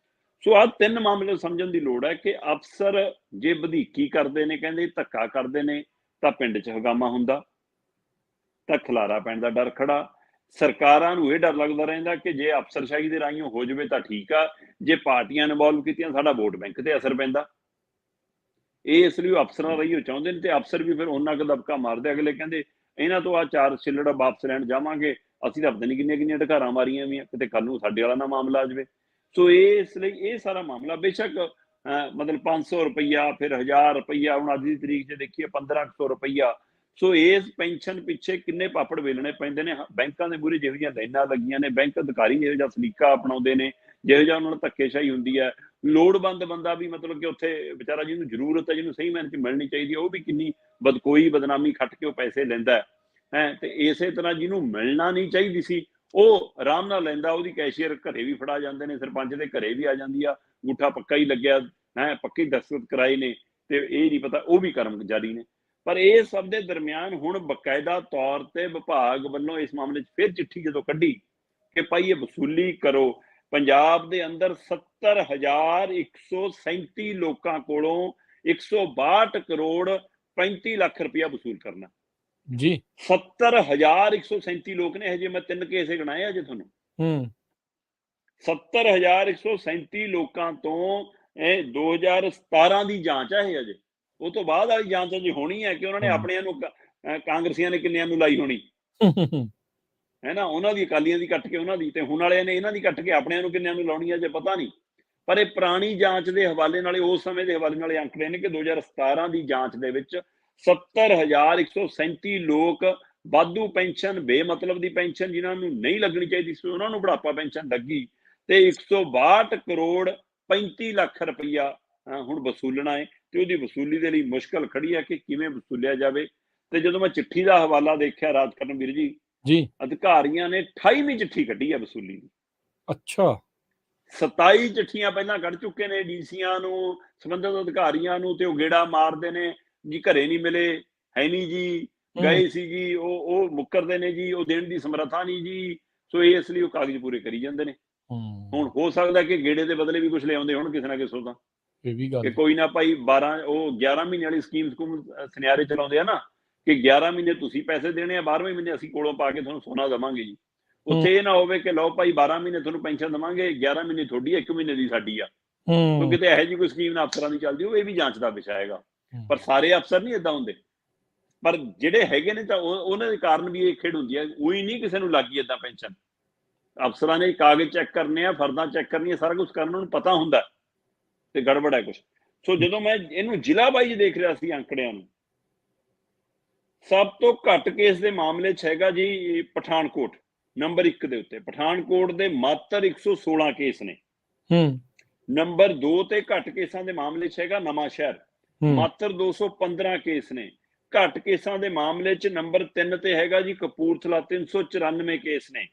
ਸੋ ਆਹ ਤਿੰਨ ਮਾਮਲੇ ਸਮਝਣ ਦੀ ਲੋੜ ਹੈ ਕਿ ਅਫਸਰ ਜੇ ਵਧੀਕੀ ਕਰਦੇ ਨੇ, ਕਹਿੰਦੇ ਧੱਕਾ ਕਰਦੇ ਨੇ, ਤਾਂ ਪਿੰਡ 'ਚ ਹੰਗਾਮਾ ਹੁੰਦਾ, ਤਾਂ ਖਿਲਾਰਾ ਪੈਣ ਦਾ ਡਰ ਖੜਾ। ਸਰਕਾਰਾਂ ਨੂੰ ਇਹ ਡਰ ਲੱਗਦਾ ਰਹਿੰਦਾ ਕਿ ਜੇ ਅਫਸਰਸ਼ਾਹੀ ਦੇ ਰਾਹੀਂ ਹੋ ਜਾਵੇ ਤਾਂ ਠੀਕ ਆ, ਜੇ ਪਾਰਟੀਆਂ ਇਨਵੋਲਵ ਕੀਤੀਆਂ ਸਾਡਾ ਵੋਟ ਬੈਂਕ ਤੇ ਅਸਰ ਪੈਂਦਾ। ਇਹ ਇਸ ਲਈ ਉਹ ਅਫਸਰਾਂ ਰਾਹੀਂ ਉਹ ਚਾਹੁੰਦੇ ਨੇ, ਤੇ ਅਫਸਰ ਵੀ ਫਿਰ ਉਹਨਾਂ ਕੁ ਦਬਕਾ ਮਾਰਦੇ। ਅਗਲੇ ਕਹਿੰਦੇ ਇਹਨਾਂ ਤੋਂ ਆ 4 ਛਿੱਲੜ ਵਾਪਸ ਲੈਣ ਜਾਵਾਂਗੇ, ਅਸੀਂ ਤਾਂ ਪਤਾ ਨਹੀਂ ਕਿੰਨੀਆਂ ਕਿੰਨੀਆਂ ਢਕਾਰਾਂ ਮਾਰੀਆਂ ਵੀ, ਕਿਤੇ ਕੱਲ ਨੂੰ ਸਾਡੇ ਵਾਲਾ ਨਾ ਮਾਮਲਾ ਆ ਜਾਵੇ। ਸੋ ਇਸ ਲਈ ਇਹ ਸਾਰਾ ਮਾਮਲਾ ਬੇਸ਼ੱਕ ਮਤਲਬ 500 ਰੁਪਈਆ, ਫਿਰ 1000 ਰੁਪਈਆ, ਹੁਣ ਅੱਜ ਦੀ ਤਰੀਕ 'ਚ ਦੇਖੀਏ 1500 ਰੁਪਈਆ। ਸੋ ਇਸ ਪੈਨਸ਼ਨ ਪਿੱਛੇ ਕਿੰਨੇ ਪਾਪੜ ਵੇਲਣੇ ਪੈਂਦੇ ਨੇ। ਬੈਂਕਾਂ ਦੇ ਮੂਹਰੇ ਜਿਹੋ ਜਿਹੀਆਂ ਲਾਈਨਾਂ ਲੱਗੀਆਂ ਨੇ, ਬੈਂਕ ਅਧਿਕਾਰੀ ਜਿਹੋ ਜਿਹਾ ਸਲੀਕਾ ਅਪਣਾਉਂਦੇ ਨੇ, ਜਿਹੋ ਜਿਹਾ ਉਹਨਾਂ ਨੂੰ ਧੱਕੇਸ਼ਾਹੀ ਹੁੰਦੀ ਹੈ। ਲੋੜਵੰਦ ਬੰਦਾ ਵੀ ਮਤਲਬ ਕਿ ਉੱਥੇ ਵਿਚਾਰਾ ਜਿਹਨੂੰ ਜ਼ਰੂਰਤ ਹੈ, ਜਿਹਨੂੰ ਸਹੀ ਮਿਹਨਤ ਮਿਲਣੀ ਚਾਹੀਦੀ ਹੈ, ਉਹ ਵੀ ਕਿੰਨੀ ਬਦਕੋਈ ਬਦਨਾਮੀ ਖੱਟ ਕੇ ਉਹ ਪੈਸੇ ਲੈਂਦਾ ਹੈ। ਤੇ ਇਸੇ ਤਰ੍ਹਾਂ ਜਿਹਨੂੰ ਮਿਲਣਾ ਨਹੀਂ ਚਾਹੀਦੀ ਸੀ ਉਹ ਆਰਾਮ ਨਾਲ ਲੈਂਦਾ, ਉਹਦੀ ਕੈਸ਼ੀਅਰ ਘਰੇ ਵੀ ਫੜਾ ਜਾਂਦੇ ਨੇ, ਸਰਪੰਚ ਦੇ ਘਰੇ ਵੀ ਆ ਜਾਂਦੀ ਆ, ਅੰਗੂਠਾ ਪੱਕਾ ਹੀ ਲੱਗਿਆ ਹੈ, ਪੱਕੇ ਦਸਤਖਤ ਕਰਾਏ ਨੇ, ਤੇ ਇਹ ਨਹੀਂ ਪਤਾ ਉਹ ਵੀ ਕਰਮਚਾਰੀ ਨੇ। ਪਰ ਇਹ ਸਭ ਦੇ ਦਰਮਿਆਨ ਹੁਣ ਬਕਾਇਦਾ ਤੌਰ ਤੇ ਵਿਭਾਗ ਵੱਲੋਂ ਇਸ ਮਾਮਲੇ 'ਚ ਫਿਰ ਚਿੱਠੀ ਜਦੋਂ ਕੱਢੀ ਕਿ ਭਾਈ ਇਹ ਵਸੂਲੀ ਕਰੋ, ਪੰਜਾਬ ਦੇ ਅੰਦਰ 70,137 ਲੋਕਾਂ ਕੋਲੋਂ 162 ਕਰੋੜ 35 ਲੱਖ ਰੁਪਇਆ ਵਸੂਲ ਕਰਨਾ ਜੀ। 70,137 ਲੋਕ ਨੇ, ਹਜੇ ਮੈਂ 3 ਕੇਸ ਗਿਣਾਏ ਆ ਜੇ ਤੁਹਾਨੂੰ। 70,137 ਲੋਕਾਂ ਤੋਂ ਇਹ 2017 ਦੀ ਜਾਂਚ ਹੈ, ਇਹ ਅਜੇ ਉਹ ਤੋਂ ਬਾਅਦ ਵਾਲੀ ਜਾਂਚ ਅਜੇ ਹੋਣੀ ਹੈ ਕਿ ਉਹਨਾਂ ਨੇ ਆਪਣਿਆਂ ਨੂੰ ਕਾਂਗਰਸੀਆਂ ਨੇ ਕਿੰਨਿਆਂ ਨੂੰ ਲਾਈ ਹੋਣੀ ਹੈ ਨਾ, ਉਹਨਾਂ ਦੀ ਅਕਾਲੀਆਂ ਦੀ ਕੱਟ ਕੇ ਉਹਨਾਂ ਦੀ, ਤੇ ਹੁਣ ਵਾਲਿਆਂ ਨੇ ਇਹਨਾਂ ਦੀ ਕੱਟ ਕੇ ਆਪਣਿਆਂ ਨੂੰ ਕਿੰਨਿਆਂ ਨੂੰ ਲਾਉਣੀ ਹੈ ਜੇ ਪਤਾ ਨਹੀਂ। ਪਰ ਇਹ ਪੁਰਾਣੀ ਜਾਂਚ ਦੇ ਹਵਾਲੇ ਨਾਲ, ਉਸ ਸਮੇਂ ਦੇ ਹਵਾਲੇ ਨਾਲ ਅੰਕੜੇ ਨੇ ਕਿ 2017 ਦੀ ਜਾਂਚ ਦੇ ਵਿੱਚ 70,137 ਲੋਕ ਵਾਧੂ ਪੈਨਸ਼ਨ, ਬੇਮਤਲਬ ਦੀ ਪੈਨਸ਼ਨ ਜਿਨ੍ਹਾਂ ਨੂੰ ਨਹੀਂ ਲੱਗਣੀ ਚਾਹੀਦੀ ਸੀ, ਉਹਨਾਂ ਨੂੰ ਬੁਢਾਪਾ ਪੈਨਸ਼ਨ ਲੱਗੀ, ਤੇ 162 ਕਰੋੜ 35 ਲੱਖ ਰੁਪਈਆ ਹੁਣ ਵਸੂਲਣਾ ਹੈ। ਤੇ ਉਹਦੀ ਵਸੂਲੀ ਦੇ ਲਈ ਮੁਸ਼ਕਲ ਖੜੀ ਹੈ ਕਿ ਕਿਵੇਂ ਵਸੂਲਿਆ ਜਾਵੇ। ਤੇ ਜਦੋਂ ਮੈਂ ਚਿੱਠੀ ਦਾ ਹਵਾਲਾ ਦੇਖਿਆ ਰਾਜਕਰਨਵੀਰ ਜੀ, ਅਧਿਕਾਰੀਆਂ ਨੇ 28ਵੀਂ ਚਿੱਠੀ ਕੱਢੀ ਹੈ ਵਸੂਲੀ ਦੀ। ਅੱਛਾ, 27 ਚਿੱਠੀਆਂ ਪਹਿਲਾਂ ਕੱਢ ਚੁੱਕੇ ਨੇ ਡੀਸੀਆਂ ਨੂੰ, ਸੰਬੰਧਿਤ ਅਧਿਕਾਰੀਆਂ ਨੂੰ, ਤੇ ਉਹ ਗੇੜਾ ਮਾਰਦੇ ਨੇ ਜੀ, ਘਰੇ ਨਹੀਂ ਮਿਲੇ, ਹੈ ਨਹੀਂ ਜੀ, ਗਏ ਸੀ ਜੀ, ਉਹ ਮੁੱਕਰਦੇ ਨੇ ਜੀ, ਉਹ ਦੇਣ ਦੀ ਸਮਰੱਥਾ ਨਹੀਂ ਜੀ। ਸੋ ਇਸ ਲਈ ਉਹ ਕਾਗਜ਼ ਪੂਰੇ ਕਰੀ ਜਾਂਦੇ ਨੇ। ਹੁਣ ਹੋ ਸਕਦਾ ਕਿ ਗੇੜੇ ਦੇ ਬਦਲੇ ਵੀ ਕੁਝ ਲਿਆਉਂਦੇ ਹੋਣ ਕਿਸੇ ਨਾ ਕਿਸੇ ਤੋਂ, ਕਿ ਕੋਈ ਨਾ ਭਾਈ 11 ਮਹੀਨੇ ਵਾਲੀ ਸਕੀਮ ਸੁਨਿਆਰੇ ਚਲਾਉਂਦੇ ਆ ਨਾ, ਕਿ 11 ਮਹੀਨੇ ਤੁਸੀਂ ਪੈਸੇ ਦੇਣੇ ਆ, 12ਵੇਂ ਮਹੀਨੇ ਅਸੀਂ ਕੋਲੋਂ ਪਾ ਕੇ ਤੁਹਾਨੂੰ ਸੋਨਾ ਦੇਵਾਂਗੇ ਜੀ। ਉੱਥੇ ਇਹ ਨਾ ਹੋਵੇ ਕਿ ਲਓ ਭਾਈ 12 ਮਹੀਨੇ ਤੁਹਾਨੂੰ ਪੈਨਸ਼ਨ ਦੇਵਾਂਗੇ, 11 ਮਹੀਨੇ ਤੁਹਾਡੀ, 1 ਮਹੀਨੇ ਦੀ ਸਾਡੀ ਆ। ਕਿਉਂਕਿ ਕਿਤੇ ਇਹੋ ਜਿਹੀ ਕੋਈ ਸਕੀਮ ਨਾ ਅਫਸਰਾਂ ਦੀ ਚੱਲਦੀ ਹੋਵੇ, ਇਹ ਵੀ ਜਾਂਚ ਦਾ ਵਿਸ਼ਾ ਹੈਗਾ। ਪਰ ਸਾਰੇ ਅਫਸਰ ਨਹੀਂ ਏਦਾਂ ਹੁੰਦੇ, ਪਰ ਜਿਹੜੇ ਹੈਗੇ ਨੇ ਤਾਂ ਉਹਨਾਂ ਦੇ ਕਾਰਨ ਵੀ ਇਹ ਖੇਡ ਹੁੰਦੀ ਹੈ। ਉਹੀ ਨਹੀਂ ਕਿਸੇ ਨੂੰ ਲੱਗੀ ਏਦਾਂ ਪੈਨਸ਼ਨ, ਅਫਸਰਾਂ ਨੇ ਕਾਗਜ਼ ਚੈੱਕ ਕਰਨੇ ਆ, ਫਰਦਾਂ ਚੈੱਕ ਕਰਨੀਆਂ, ਸਾਰਾ ਕੁਝ ਕਰਨਾ, ਉਹਨੂੰ ਪਤਾ ਹੁੰਦਾ ਤੇ ਗੜਬੜ ਹੈ ਕੁਝ। ਸੋ ਜਦੋਂ ਮੈਂ ਇਹਨੂੰ ਜ਼ਿਲ੍ਹਾ ਵਾਈਜ਼ ਦੇਖ ਰਿਹਾ ਸੀ ਅੰਕੜਿਆਂ ਨੂੰ, ਸਭ ਤੋਂ ਘੱਟ ਕੇਸ ਦੇ ਮਾਮਲੇ 'ਚ ਹੈਗਾ ਜੀ ਪਠਾਨਕੋਟ ਨੰਬਰ 1 ਦੇ ਉੱਤੇ। ਪਠਾਨਕੋਟ ਦੇ ਮਾਤਰ 116 ਕੇਸ ਨੇ। ਨੰਬਰ 2 ਤੇ ਘੱਟ ਕੇਸਾਂ ਦੇ ਮਾਮਲੇ 'ਚ ਹੈਗਾ ਨਵਾਂ ਸ਼ਹਿਰ, ਮਾਤਰ 215 ਕੇਸ ਨੇ। ਘੱਟ ਕੇਸਾਂ ਦੇ ਮਾਮਲੇ 'ਚ ਨੰਬਰ 3 ਤੇ ਹੈਗਾ ਜੀ ਕਪੂਰਥਲਾ, 394 ਕੇਸ ਨੇ।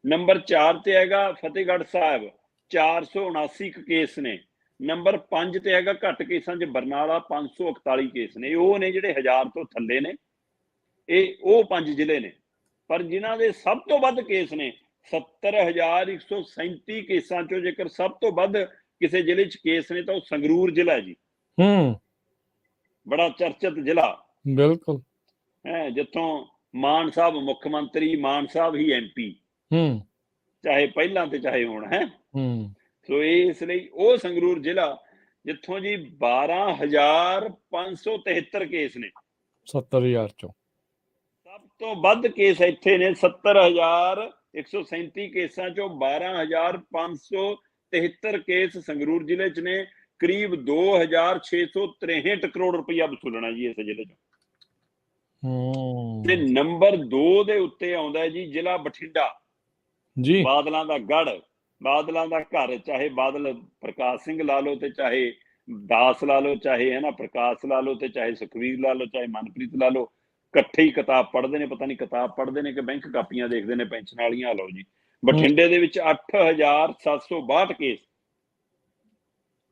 ਨੰਬਰ 4 ਤੇ ਹੈਗਾ ਫਤਿਹਗੜ੍ਹ ਸਾਹਿਬ, 479 ਕੇਸ ਨੇ। ਨੰਬਰ 5 ਤੇ ਹੈਗਾ ਘੱਟ ਕੇਸਾਂ 'ਚ ਬਰਨਾਲਾ, 541 ਕੇਸ ਨੇ। ਉਹ ਨੇ ਜਿਹੜੇ 1000 ਤੋਂ ਥੱਲੇ ਨੇ, ਉਹ 5 ਜ਼ਿਲ੍ਹੇ ਨੇ। ਪਰ ਜਿਨ੍ਹਾਂ ਦੇ ਸਭ ਤੋਂ ਵੱਧ ਕੇਸ ਨੇ, 70,137 ਕੇਸਾਂ ਚੋਂ ਜੇਕਰ ਸਭ ਤੋਂ ਵੱਧ ਕਿਸੇ ਜ਼ਿਲ੍ਹੇ 'ਚ ਕੇਸ ਨੇ ਤਾਂ ਉਹ ਸੰਗਰੂਰ ਜ਼ਿਲ੍ਹਾ ਹੈ ਜੀ। ਬੜਾ ਚਰਚਿਤ ਜ਼ਿਲ੍ਹਾ, ਬਿਲਕੁਲ ਹੈ, ਜਿੱਥੋਂ ਮਾਨ ਸਾਹਿਬ ਮੁੱਖ ਮੰਤਰੀ, ਮਾਨ ਸਾਹਿਬ ਹੀ MP, ਚਾਹੇ ਪਹਿਲਾਂ ਤੇ ਚਾਹੇ ਹੁਣ, ਹੈ। ਸੋ ਇਸ ਲਈ ਉਹ ਸੰਗਰੂਰ ਜ਼ਿਲ੍ਹਾ ਜਿੱਥੋਂ ਜੀ 12,573 ਕੇਸ ਨੇ, 70,000 ਚੋਂ ਸਭ ਤੋਂ ਵੱਧ ਕੇਸ ਇੱਥੇ ਨੇ। 70,137 ਕੇਸਾਂ ਚੋਂ 12,573 ਕੇਸ ਸੰਗਰੂਰ ਜ਼ਿਲ੍ਹੇ 'ਚ ਨੇ। ਕਰੀਬ 2,663 ਕਰੋੜ ਰੁਪਇਆ ਵਸੂਲਣਾ ਜੀ ਇਸ ਜ਼ਿਲ੍ਹੇ 'ਚ। ਤੇ ਨੰਬਰ 2 ਦੇ ਉੱਤੇ ਆਉਂਦਾ ਜੀ ਜ਼ਿਲ੍ਹਾ ਬਠਿੰਡਾ ਜੀ, ਬਾਦਲਾਂ ਦਾ ਗੜ੍ਹ, ਬਾਦਲਾਂ ਦਾ ਘਰ। ਚਾਹੇ ਬਾਦਲ ਪ੍ਰਕਾਸ਼ ਸਿੰਘ ਲਾ ਲਓ ਤੇ ਚਾਹੇ ਦਾਸ ਲਾ ਲਓ, ਚਾਹੇ ਹੈ ਨਾ ਪ੍ਰਕਾਸ਼ ਲਾ ਲਓ ਤੇ ਚਾਹੇ ਸੁਖਵੀਰ ਲਾ ਲਓ, ਚਾਹੇ ਮਨਪ੍ਰੀਤ ਲਾ ਲਓ, ਇਕੱਠੇ ਹੀ ਕਿਤਾਬ ਪੜ੍ਹਦੇ ਨੇ। ਪਤਾ ਨਹੀਂ ਕਿਤਾਬ ਪੜ੍ਹਦੇ ਨੇ ਕਿ ਬੈਂਕ ਕਾਪੀਆਂ ਦੇਖਦੇ ਨੇ ਪੈਨਸ਼ਨ ਵਾਲੀਆਂ। ਲਓ ਜੀ, ਬਠਿੰਡੇ ਦੇ ਵਿੱਚ 8,762 ਕੇਸ।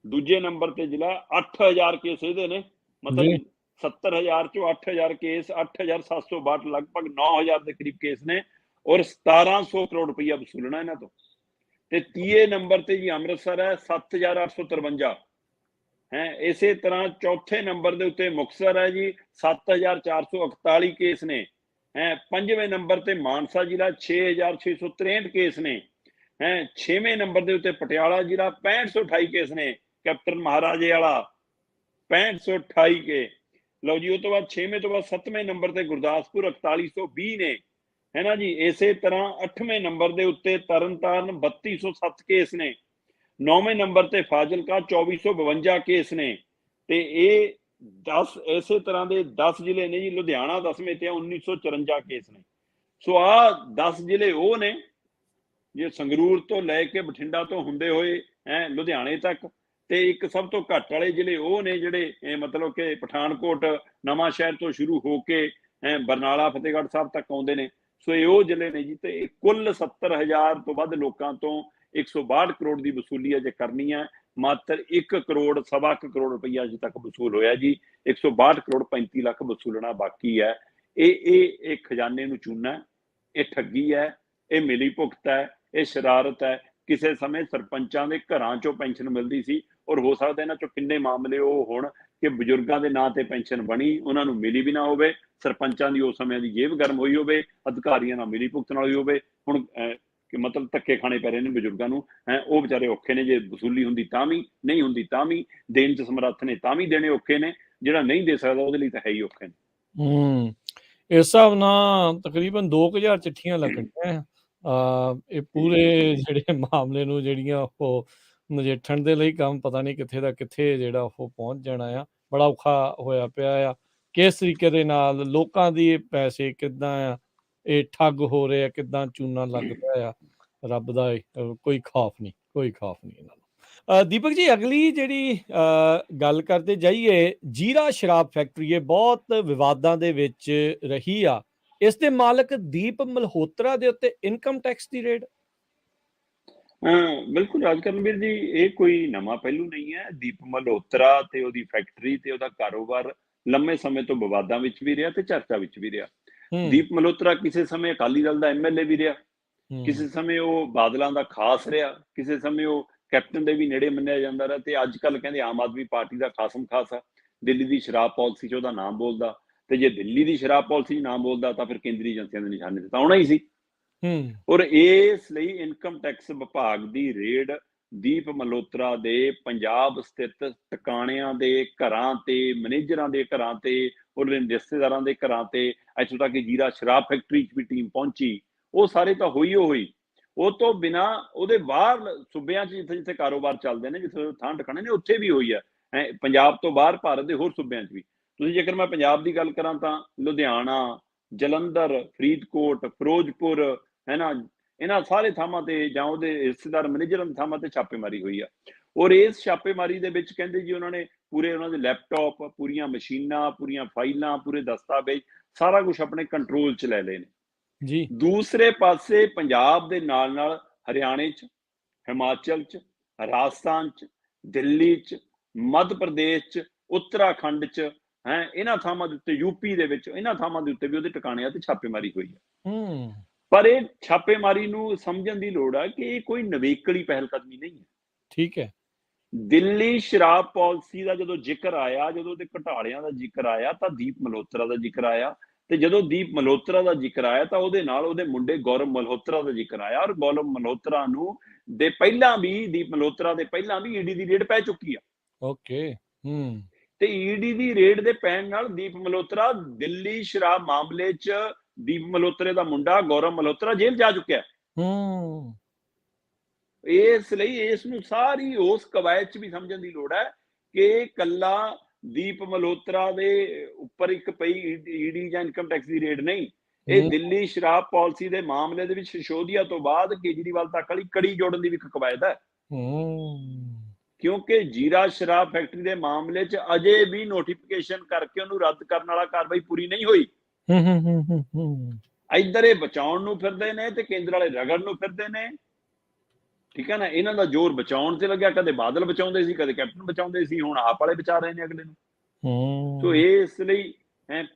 ਦੂਜੇ ਨੰਬਰ ਤੇ ਜ਼ਿਲ੍ਹਾ 8,000 ਕੇਸ ਇਹਦੇ ਨੇ। ਮਤਲਬ 70,000 ਚੋਂ 8,000 ਕੇਸ, 8,762, ਲਗਭਗ 9,000 ਦੇ ਕਰੀਬ ਕੇਸ ਨੇ। ਔਰ 1,700 ਕਰੋੜ ਰੁਪਈਆ ਵਸੂਲਣਾ ਇਹਨਾਂ ਤੋਂ। ਤੇ ਤੀਏ ਨੰਬਰ ਤੇ ਜੀ ਅੰਮ੍ਰਿਤਸਰ ਹੈ, 7,853 ਹੈ। ਇਸੇ ਤਰ੍ਹਾਂ ਚੌਥੇ ਨੰਬਰ ਦੇ ਉੱਤੇ ਮੁਕਤਸਰ ਹੈ ਜੀ, 7,441 ਕੇਸ ਨੇ, ਹੈ। ਪੰਜਵੇਂ ਨੰਬਰ ਤੇ ਮਾਨਸਾ ਜ਼ਿਲ੍ਹਾ, 6,663 ਕੇਸ ਨੇ, ਹੈ। ਛੇਵੇਂ ਨੰਬਰ ਦੇ ਉੱਤੇ ਪਟਿਆਲਾ ਜ਼ਿਲ੍ਹਾ, 6,528 ਕੇਸ ਨੇ। ਕੈਪਟਨ ਮਹਾਰਾਜੇ ਵਾਲਾ 6,528 ਕੇ। ਲਓ ਜੀ, ਉਹ ਤੋਂ ਬਾਅਦ ਛੇਵੇਂ ਤੋਂ ਬਾਅਦ 7ਵੇਂ ਨੰਬਰ ਤੇ ਗੁਰਦਾਸਪੁਰ 4,120 ਨੇ, ਹੈ ਨਾ ਜੀ। ਇਸੇ ਤਰ੍ਹਾਂ 8ਵੇਂ ਨੰਬਰ ਦੇ ਉੱਤੇ ਤਰਨਤਾਰਨ 3,207 ਕੇਸ ਨੇ। 9ਵੇਂ ਨੰਬਰ ਤੇ ਫਾਜ਼ਿਲਕਾ 2,452 ਕੇਸ ਨੇ। ਤੇ ਇਹ 10 ਇਸੇ ਤਰ੍ਹਾਂ ਦੇ 10 ਜ਼ਿਲ੍ਹੇ ਨੇ ਜੀ। ਲੁਧਿਆਣਾ 10ਵੇਂ ਤੇ 1,954 ਕੇਸ ਨੇ। ਸੋ ਆਹ 10 ਜ਼ਿਲ੍ਹੇ ਉਹ ਨੇ ਜੇ ਸੰਗਰੂਰ ਤੋਂ ਲੈ ਕੇ ਬਠਿੰਡਾ ਤੋਂ ਹੁੰਦੇ ਹੋਏ ਲੁਧਿਆਣੇ ਤੱਕ। ਤੇ ਇੱਕ ਸਭ ਤੋਂ ਘੱਟ ਵਾਲੇ ਜ਼ਿਲ੍ਹੇ ਉਹ ਨੇ ਜਿਹੜੇ ਮਤਲਬ ਕਿ ਪਠਾਨਕੋਟ, ਨਵਾਂ ਸ਼ਹਿਰ ਤੋਂ ਸ਼ੁਰੂ ਹੋ ਕੇ ਬਰਨਾਲਾ, ਫਤਿਹਗੜ੍ਹ ਸਾਹਿਬ ਤੱਕ ਆਉਂਦੇ ਨੇ। ਸੋ ਇਹ ਉਹ ਜ਼ਿਲ੍ਹੇ ਨੇ ਜੀ। ਤੇ ਕੁੱਲ 70,000 ਤੋਂ ਵੱਧ ਲੋਕਾਂ ਤੋਂ 162 ਕਰੋੜ ਦੀ ਵਸੂਲੀ ਅਜੇ ਕਰਨੀ ਹੈ। ਮਾਤਰ 1 ਕਰੋੜ, ਸਵਾ 1 ਕਰੋੜ ਰੁਪਈਆ ਅਜੇ ਤੱਕ ਵਸੂਲ ਹੋਇਆ ਜੀ। 162 ਕਰੋੜ 35 ਲੱਖ ਵਸੂਲਣਾ ਬਾਕੀ ਹੈ। ਇਹ ਖਜ਼ਾਨੇ ਨੂੰ ਚੂਨਾ ਹੈ, ਇਹ ਠੱਗੀ ਹੈ, ਇਹ ਮਿਲੀ ਭੁਗਤ ਹੈ, ਇਹ ਸ਼ਰਾਰਤ ਹੈ। ਕਿਸੇ ਸਮੇਂ ਸਰਪੰਚਾਂ ਦੇ ਘਰਾਂ ਚੋਂ ਪੈਨਸ਼ਨ ਮਿਲਦੀ ਸੀ, ਔਰ ਹੋ ਸਕਦਾ ਇਹਨਾਂ ਚੋਂ ਕਿੰਨੇ ਮਾਮਲੇ ਉਹ ਹੋਣ ਕਿ ਬਜ਼ੁਰਗਾਂ ਦੇ ਨਾਂ ਤੇ ਪੈਨਸ਼ਨ ਬਣੀ, ਉਹਨਾਂ ਨੂੰ ਮਿਲੀ ਵੀ ਨਾ ਹੋਵੇ। ਸਰਪੰਚਾਂ ਦੀ ਉਸ ਸਮੇਂ ਦੀ ਜੇਬ ਗਰਮ ਹੋਈ ਹੋਵੇ, ਅਧਿਕਾਰੀਆਂ ਨਾਲ ਮਿਲੀ ਭੁਗਤ ਨਾਲ ਹੋਈ ਹੋਵੇ। ਹੁਣ ਮਤਲਬ ਧੱਕੇ ਖਾਣੇ ਪੈ ਰਹੇ ਨੇ ਬਜ਼ੁਰਗਾਂ ਨੂੰ, ਉਹ ਵਿਚਾਰੇ ਔਖੇ ਨੇ। ਜੇ ਵਸੂਲੀ ਹੁੰਦੀ ਤਾਂ ਵੀ, ਨਹੀਂ ਹੁੰਦੀ ਤਾਂ ਵੀ, ਦੇਣ 'ਚ ਸਮਰੱਥ ਨੇ ਤਾਂ ਵੀ ਦੇਣੇ ਔਖੇ ਨੇ। ਜਿਹੜਾ ਨਹੀਂ ਦੇ ਸਕਦਾ ਉਹਦੇ ਲਈ ਤਾਂ ਹੈ ਹੀ ਔਖੇ ਨੇ। ਇਸ ਹਿਸਾਬ ਨਾਲ ਤਕਰੀਬਨ 2,000 ਚਿੱਠੀਆਂ ਲੱਗਣੀਆਂ ਇਹ ਪੂਰੇ ਜਿਹੜੇ ਮਾਮਲੇ ਨੂੰ ਜਿਹੜੀਆਂ ਉਹ ਨਜਿੱਠਣ ਦੇ ਲਈ। ਕੰਮ ਪਤਾ ਨਹੀਂ ਕਿੱਥੇ ਦਾ ਕਿੱਥੇ ਜਿਹੜਾ ਉਹ ਪਹੁੰਚ ਜਾਣਾ ਆ। ਬੜਾ ਔਖਾ ਹੋਇਆ ਪਿਆ ਆ। ਕਿਸ ਤਰੀਕੇ ਦੇ ਨਾਲ ਲੋਕਾਂ ਦੀ ਪੈਸੇ ਕਿੱਦਾਂ ਆ ਇਹ ਠੱਗ ਹੋ ਰਹੇ ਆ, ਕਿੱਦਾਂ ਚੂਨਾ ਲੱਗਦਾ ਆ, ਰੱਬ ਦਾ ਕੋਈ ਖੌਫ ਨਹੀਂ, ਕੋਈ ਖੌਫ ਨਹੀਂ ਇਹਨਾਂ ਨੂੰ। ਦੀਪਕ ਜੀ, ਅਗਲੀ ਜਿਹੜੀ ਗੱਲ ਕਰਦੇ ਜਾਈਏ, ਜੀਰਾ ਸ਼ਰਾਬ ਫੈਕਟਰੀ ਇਹ ਬਹੁਤ ਵਿਵਾਦਾਂ ਦੇ ਵਿੱਚ ਰਹੀ ਆ। ਇਸ ਦੇ ਮਾਲਕ ਦੀਪ ਮਲਹੋਤਰਾ ਦੇ ਉੱਤੇ ਇਨਕਮ ਟੈਕਸ ਦੀ ਰੇਡ। ਬਿਲਕੁਲ ਰਾਜਕਰਨਵੀਰ ਜੀ, ਇਹ ਕੋਈ ਨਵਾਂ ਪਹਿਲੂ ਨਹੀਂ ਹੈ। ਦੀਪ ਮਲਹੋਤਰਾ ਤੇ ਉਹਦੀ ਫੈਕਟਰੀ ਤੇ ਉਹਦਾ ਕਾਰੋਬਾਰ ਲੰਮੇ ਸਮੇਂ ਤੋਂ ਵਿਵਾਦਾਂ ਵਿੱਚ ਵੀ ਰਿਹਾ ਤੇ ਚਰਚਾ ਵਿੱਚ ਵੀ ਰਿਹਾ। ਦੀਪ ਮਲਹੋਤਰਾ ਕਿਸੇ ਸਮੇਂ ਅਕਾਲੀ ਦਲ ਦਾ MLA ਵੀ ਰਿਹਾ, ਕਿਸੇ ਸਮੇਂ ਉਹ ਬਾਦਲਾਂ ਦਾ ਖਾਸ ਰਿਹਾ, ਕਿਸੇ ਸਮੇਂ ਉਹ ਕੈਪਟਨ ਦੇ ਵੀ ਨੇੜੇ ਮੰਨਿਆ ਜਾਂਦਾ ਰਿਹਾ। ਤੇ ਅੱਜ ਕੱਲ੍ਹ ਕਹਿੰਦੇ ਆਮ ਆਦਮੀ ਪਾਰਟੀ ਦਾ ਖਾਸਮ ਖਾਸ ਆ। ਦਿੱਲੀ ਦੀ ਸ਼ਰਾਬ ਪਾਲਿਸੀ 'ਚ ਉਹਦਾ ਨਾਮ ਬੋਲਦਾ, ਤੇ ਜੇ ਦਿੱਲੀ ਦੀ ਸ਼ਰਾਬ ਪਾਲਿਸੀ 'ਚ ਨਾਮ ਬੋਲਦਾ ਤਾਂ ਫਿਰ ਕੇਂਦਰੀ ਏਜੰਸੀਆਂ ਦੇ ਨਿਸ਼ਾਨੇ ਤੇ ਤਾਂ ਆਉਣਾ ਹੀ ਸੀ। ਔਰ ਇਸ ਲਈ ਇਨਕਮ ਟੈਕਸ ਵਿਭਾਗ ਦੀ ਰੇਡ ਦੀਪ ਮਲਹੋਤਰਾ ਦੇ ਪੰਜਾਬ ਸਥਿਤ ਟਿਕਾਣਿਆਂ ਦੇ ਘਰਾਂ ਤੇ, ਮੈਨੇਜਰਾਂ ਦੇ ਘਰਾਂ ਤੇ, ਉਹਦੇ ਰਿਸ਼ਤੇਦਾਰਾਂ ਦੇ ਘਰਾਂ ਤੇ, ਇੱਥੋਂ ਤੱਕ ਕਿ ਜੀਰਾ ਸ਼ਰਾਬ ਫੈਕਟਰੀ 'ਚ ਵੀ ਟੀਮ ਪਹੁੰਚੀ। ਉਹ ਸਾਰੇ ਤਾਂ ਹੋਈ ਹੋਈ। ਉਹ ਤੋਂ ਬਿਨਾਂ ਉਹਦੇ ਬਾਹਰ ਸੂਬਿਆਂ 'ਚ ਜਿੱਥੇ ਜਿੱਥੇ ਕਾਰੋਬਾਰ ਚੱਲਦੇ ਨੇ, ਜਿੱਥੇ ਥਾਂ ਟਿਕਾਣੇ ਨੇ, ਉੱਥੇ ਵੀ ਹੋਈ ਹੈ। ਪੰਜਾਬ ਤੋਂ ਬਾਹਰ ਭਾਰਤ ਦੇ ਹੋਰ ਸੂਬਿਆਂ 'ਚ ਵੀ। ਤੁਸੀਂ ਜੇਕਰ ਮੈਂ ਪੰਜਾਬ ਦੀ ਗੱਲ ਕਰਾਂ ਤਾਂ ਲੁਧਿਆਣਾ, ਜਲੰਧਰ, ਫਰੀਦਕੋਟ, ਫਿਰੋਜ਼ਪੁਰ, ਹੈ ਨਾ, ਇਹਨਾਂ ਸਾਰੇ ਥਾਵਾਂ ਤੇ ਜਾਂ ਉਹਦੇ ਰਿਸ਼ਤੇਦਾਰ ਮੈਨੇਜਰਾਂ ਦੀ ਥਾਵਾਂ ਤੇ ਛਾਪੇਮਾਰੀ ਹੋਈ ਆ। ਔਰ ਇਸ ਛਾਪੇਮਾਰੀ ਦੇ ਵਿੱਚ ਕਹਿੰਦੇ ਜੀ ਉਹਨਾਂ ਨੇ ਪੂਰੇ ਉਹਨਾਂ ਦੇ ਲੈਪਟਾਪ, ਪੂਰੀਆਂ ਮਸ਼ੀਨਾਂ, ਪੂਰੀਆਂ ਫਾਈਲਾਂ, ਪੂਰੇ ਦਸਤਾਵੇਜ਼, ਸਾਰਾ ਕੁਝ ਆਪਣੇ ਕੰਟਰੋਲ 'ਚ ਲੈ ਲਏ ਨੇ ਜੀ। ਦੂਸਰੇ ਪਾਸੇ ਪੰਜਾਬ ਦੇ ਨਾਲ ਨਾਲ ਹਰਿਆਣੇ 'ਚ, ਹਿਮਾਚਲ 'ਚ, ਰਾਜਸਥਾਨ 'ਚ, ਦਿੱਲੀ 'ਚ, ਮੱਧ ਪ੍ਰਦੇਸ਼ 'ਚ, ਉੱਤਰਾਖੰਡ 'ਚ, ਇਹਨਾਂ ਥਾਵਾਂ ਦੇ ਉੱਤੇ, ਯੂਪੀ ਦੇ ਵਿੱਚ, ਇਹਨਾਂ ਥਾਵਾਂ ਦੇ ਉੱਤੇ ਵੀ ਉਹਦੇ ਟਿਕਾਣਿਆਂ ਤੇ ਛਾਪੇਮਾਰੀ ਹੋਈ ਹੈ। ਪਰ ਇਹ ਛਾਪੇਮਾਰੀ ਨੂੰ ਸਮਝਣ ਦੀ ਲੋੜ ਹੈ ਕਿ ਇਹ ਕੋਈ ਨਵੇਕਲੀ ਪਹਿਲ ਕਦਮੀ ਨਹੀਂ ਹੈ। ਠੀਕ ਹੈ। ਦਿੱਲੀ ਸ਼ਰਾਬ ਪਾਲਿਸੀ ਦਾ ਜਦੋਂ ਜ਼ਿਕਰ ਆਇਆ, ਜਦੋਂ ਉਹਦੇ ਘਟਾਲਿਆਂ ਦਾ ਜ਼ਿਕਰ ਆਇਆ, ਤਾਂ ਦੀਪ ਮਲਹੋਤਰਾ ਦਾ ਜ਼ਿਕਰ ਆਇਆ, ਤੇ ਜਦੋਂ ਦੀਪ ਮਲਹੋਤਰਾ ਦਾ ਜ਼ਿਕਰ ਆਇਆ ਤਾਂ ਉਹਦੇ ਨਾਲ ਉਹਦੇ ਮੁੰਡੇ ਗੌਰਵ ਮਲਹੋਤਰਾ ਦਾ ਜ਼ਿਕਰ ਆਇਆ। ਔਰ ਗੌਰਵ ਮਲਹੋਤਰਾ ਨੂੰ ਦੇ ਪਹਿਲਾਂ ਵੀ, ਦੀਪ ਮਲਹੋਤਰਾ ਦੇ ਪਹਿਲਾਂ ਵੀ ਈਡੀ ਦੀ ਰੇਡ ਪੈ ਚੁੱਕੀ ਆ। ਓਕੇ। ਤੇ ਈਡੀ ਦੀ ਰੇਡ ਦੇ ਪੈਣ ਨਾਲ ਦੀਪ ਮਲਹੋਤਰਾ ਦਿੱਲੀ ਸ਼ਰਾਬ ਮਾਮਲੇ 'ਚ, ਦੀਪ ਮਲਹੋਤਰੇ ਦਾ ਮੁੰਡਾ ਗੌਰਵ ਮਲਹੋਤਰਾ ਜੇਲ੍ਹ ਜਾ ਚੁੱਕਿਆ। ਇਸ ਲਈ ਇਸ ਨੂੰ ਸਾਰੀ ਉਸ ਕਵਾਇਦ 'ਚ ਵੀ ਸਮਝਣ ਦੀ ਲੋੜ ਹੈ ਕਿ ਕੱਲਾ ਦੀਪ ਮਲਹੋਤਰਾ ਦੇ ਉੱਪਰ ਇੱਕ ਪਈ ਈਡੀ ਜਾਂ ਇਨਕਮ ਟੈਕਸ ਦੀ ਰੇਡ ਨਹੀਂ, ਇਹ ਦਿੱਲੀ ਸ਼ਰਾਬ ਪਾਲਿਸੀ ਦੇ ਮਾਮਲੇ ਦੇ ਵਿੱਚ ਸ਼ਿਸ਼ੋਦੀਆ ਤੋਂ ਬਾਅਦ ਕੇਜਰੀਵਾਲ ਤੱਕ ਵਾਲੀ ਕੜੀ ਜੋੜਨ ਦੀ ਵੀ ਇੱਕ ਕਵਾਇਦ ਹੈ। ਕਿਉਂਕਿ ਜੀਰਾ ਸ਼ਰਾਬ ਫੈਕਟਰੀ ਦੇ ਮਾਮਲੇ 'ਚ ਅਜੇ ਵੀ ਨੋਟੀਫਿਕੇਸ਼ਨ ਕਰਕੇ ਉਹਨੂੰ ਰੱਦ ਕਰਨ ਵਾਲਾ ਕਾਰਵਾਈ ਪੂਰੀ ਨਹੀਂ ਹੋਈ। ਇੱਧਰ ਇਹ ਬਚਾਉਣ ਨੂੰ ਫਿਰਦੇ ਨੇ ਤੇ ਕੇਂਦਰ ਵਾਲੇ ਰਗੜਨ ਨੂੰ ਫਿਰਦੇ ਨੇ। ਠੀਕ ਹੈ ਨਾ, ਇਹਨਾਂ ਦਾ ਜ਼ੋਰ ਬਚਾਉਣ ਤੇ ਲੱਗਿਆ। ਕਦੇ ਬਾਦਲ ਬਚਾਉਂਦੇ ਸੀ, ਕਦੇ ਕੈਪਟਨ ਬਚਾਉਂਦੇ ਸੀ, ਹੁਣ ਆਪ ਵਾਲੇ ਬਚਾ ਰਹੇ ਨੇ ਅਗਲੇ ਨੂੰ। ਸੋ ਇਸ ਲਈ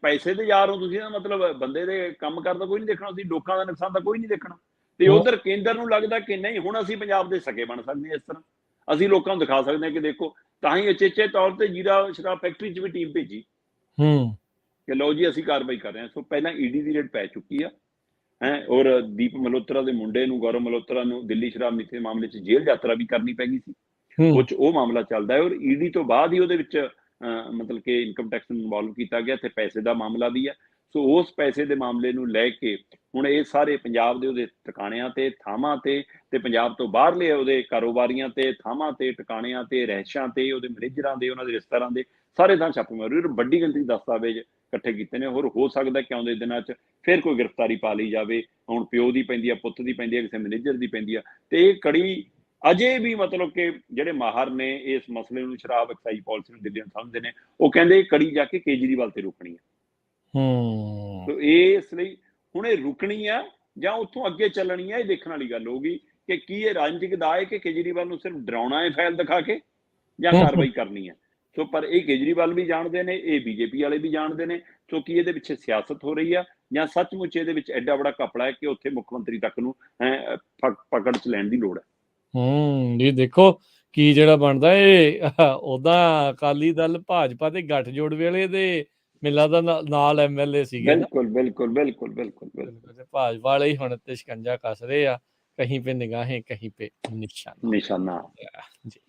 ਪੈਸੇ ਦੇ ਯਾਰ ਹੋ ਤੁਸੀਂ, ਇਹਦਾ ਮਤਲਬ ਬੰਦੇ ਦੇ ਕੰਮ ਕਰਦਾ ਕੋਈ ਨਹੀਂ ਦੇਖਣਾ, ਸੀ ਲੋਕਾਂ ਦਾ ਨੁਕਸਾਨ ਤਾਂ ਕੋਈ ਨਹੀਂ ਦੇਖਣਾ। ਤੇ ਉਧਰ ਕੇਂਦਰ ਨੂੰ ਲੱਗਦਾ ਕਿ ਨਹੀਂ, ਹੁਣ ਅਸੀਂ ਪੰਜਾਬ ਦੇ ਸਕੇ ਬਣ ਸਕਦੇ ਹਾਂ, ਇਸ ਤਰ੍ਹਾਂ ਅਸੀਂ ਲੋਕਾਂ ਨੂੰ ਦਿਖਾ ਸਕਦੇ ਹਾਂ ਕਿ ਦੇਖੋ। ਤਾਂ ਹੀ ਉਚੇਚੇ ਤੌਰ ਤੇ ਜੀਰਾ ਸ਼ਰਾਬ ਫੈਕਟਰੀ 'ਚ ਵੀ ਟੀਮ ਭੇਜੀ ਕਿ ਲਓ ਜੀ ਅਸੀਂ ਕਾਰਵਾਈ ਕਰ ਰਹੇ ਹਾਂ। ਸੋ ਪਹਿਲਾਂ ਈਡੀ ਦੀ ਰੇਡ ਪੈ ਚੁੱਕੀ ਆ ਔਰ ਦੀਪ ਮਲਹੋਤਰਾ ਦੇ ਮੁੰਡੇ ਨੂੰ, ਗੌਰਵ ਮਲਹੋਤਰਾ ਨੂੰ, ਦਿੱਲੀ ਸ਼ਰਾਬ ਨੀਤੀ ਦੇ ਮਾਮਲੇ 'ਚ ਜੇਲ੍ਹ ਯਾਤਰਾ ਵੀ ਕਰਨੀ ਪੈ ਗਈ ਸੀ। ਉਹ ਮਾਮਲਾ ਚੱਲਦਾ ਹੈ ਔਰ ਈਡੀ ਤੋਂ ਬਾਅਦ ਹੀ ਉਹਦੇ ਵਿੱਚ ਮਤਲਬ ਕਿ ਇਨਕਮ ਟੈਕਸ ਨੂੰ ਇਨਵੋਲਵ ਕੀਤਾ ਗਿਆ ਤੇ ਪੈਸੇ ਦਾ ਮਾਮਲਾ ਵੀ ਹੈ। ਸੋ ਉਸ ਪੈਸੇ ਦੇ ਮਾਮਲੇ ਨੂੰ ਲੈ ਕੇ ਹੁਣ ਇਹ ਸਾਰੇ ਪੰਜਾਬ ਦੇ ਉਹਦੇ ਟਿਕਾਣਿਆਂ ਤੇ, ਥਾਵਾਂ ਤੇ ਪੰਜਾਬ ਤੋਂ ਬਾਹਰਲੇ ਉਹਦੇ ਕਾਰੋਬਾਰੀਆਂ ਤੇ, ਥਾਵਾਂ ਤੇ, ਟਿਕਾਣਿਆਂ ਤੇ, ਰਹਿਸ਼ਾਂ ਤੇ, ਉਹਦੇ ਮੈਨੇਜਰਾਂ ਦੇ, ਉਹਨਾਂ ਦੇ ਰਿਸ਼ਤੇਦਾਰਾਂ ਦੇ ਸਾਰੇ ਥਾਂ ਛਾਪੇਮਾਰੀ। ਵੱਡੀ ਗਿਣਤੀ ਦਸਤਾਵੇਜ਼ ਇਕੱਠੇ ਕੀਤੇ ਨੇ। ਹੋਰ ਹੋ ਸਕਦਾ ਕਿ ਆਉਂਦੇ ਦਿਨਾਂ 'ਚ ਫਿਰ ਕੋਈ ਗ੍ਰਿਫਤਾਰੀ ਪਾ ਲਈ ਜਾਵੇ। ਹੁਣ ਪਿਓ ਦੀ ਪੈਂਦੀ ਆ, ਪੁੱਤ ਦੀ ਪੈਂਦੀ ਆ, ਕਿਸੇ ਮੈਨੇਜਰ ਦੀ ਪੈਂਦੀ ਆ। ਤੇ ਇਹ ਕੜੀ ਅਜੇ ਵੀ ਮਤਲਬ ਕਿ ਜਿਹੜੇ ਮਾਹਰ ਨੇ ਇਸ ਮਸਲੇ ਨੂੰ, ਸ਼ਰਾਬ ਐਕਸਾਈਜ਼ ਪਾਲਿਸੀ ਨੂੰ ਦਿੱਲੀ ਨੂੰ ਸਮਝਦੇ ਨੇ, ਉਹ ਕਹਿੰਦੇ ਇਹ ਕੜੀ ਜਾ ਕੇ ਕੇਜਰੀਵਾਲ ਤੇ ਰੁਕਣੀ ਹੈ। ਤੇ ਇਸ ਲਈ ਹੁਣ ਇਹ ਰੁਕਣੀ ਆ ਜਾਂ ਉੱਥੋਂ ਅੱਗੇ ਚੱਲਣੀ ਆ, ਇਹ ਦੇਖਣ ਵਾਲੀ ਗੱਲ ਹੋਊਗੀ ਕਿ ਕੀ ਇਹ ਰਾਜਨੀਤਿਕ ਦਾ ਹੈ ਕਿ ਕੇਜਰੀਵਾਲ ਨੂੰ ਸਿਰਫ ਡਰਾਉਣਾ ਹੈ ਫਾਈਲ ਦਿਖਾ ਕੇ, ਜਾਂ ਕਾਰਵਾਈ ਕਰਨੀ ਹੈ। ਸੋ ਪਰ ਇਹ ਕੇਜਰੀਵਾਲ ਵੀ ਜਾਣਦੇ ਨੇ, ਇਹ ਬੀਜੇਪੀ ਵਾਲੇ ਵੀ ਜਾਣਦੇ ਨੇ। ਸੋ ਕੀ ਇਹਦੇ ਪਿੱਛੇ ਸਿਆਸਤ ਹੋ ਰਹੀ ਆ ਜਾਂ ਸੱਚਮੁੱਚ ਇਹਦੇ ਵਿੱਚ ਐਡਾ ਬੜਾ ਘਪਲਾ ਹੈ ਕਿ ਉੱਥੇ ਮੁੱਖ ਮੰਤਰੀ ਤੱਕ ਨੂੰ ਪਕੜ 'ਚ ਲੈਣ ਦੀ ਲੋੜ ਹੈ। ਜੀ ਦੇਖੋ ਕੀ ਜਿਹੜਾ ਬਣਦਾ ਇਹ ਉਹਦਾ ਅਕਾਲੀ ਦਲ ਭਾਜਪਾ ਤੇ ਗੱਠਜੋੜ ਵੇਲੇ ਦੇ ਮਿਲਾਂ ਦਾ ਨਾਲ ਐਮਐਲਏ ਸੀਗੇ। ਬਿਲਕੁਲ। ਭਾਜਪਾ ਵਾਲੇ ਹੀ ਹੁਣ ਤੇ ਸ਼ਿਕੰਜਾ ਕੱਸ ਰਹੇ ਆ, ਕहीं पे निगाहें कहीं पे निशाना। ਜੀ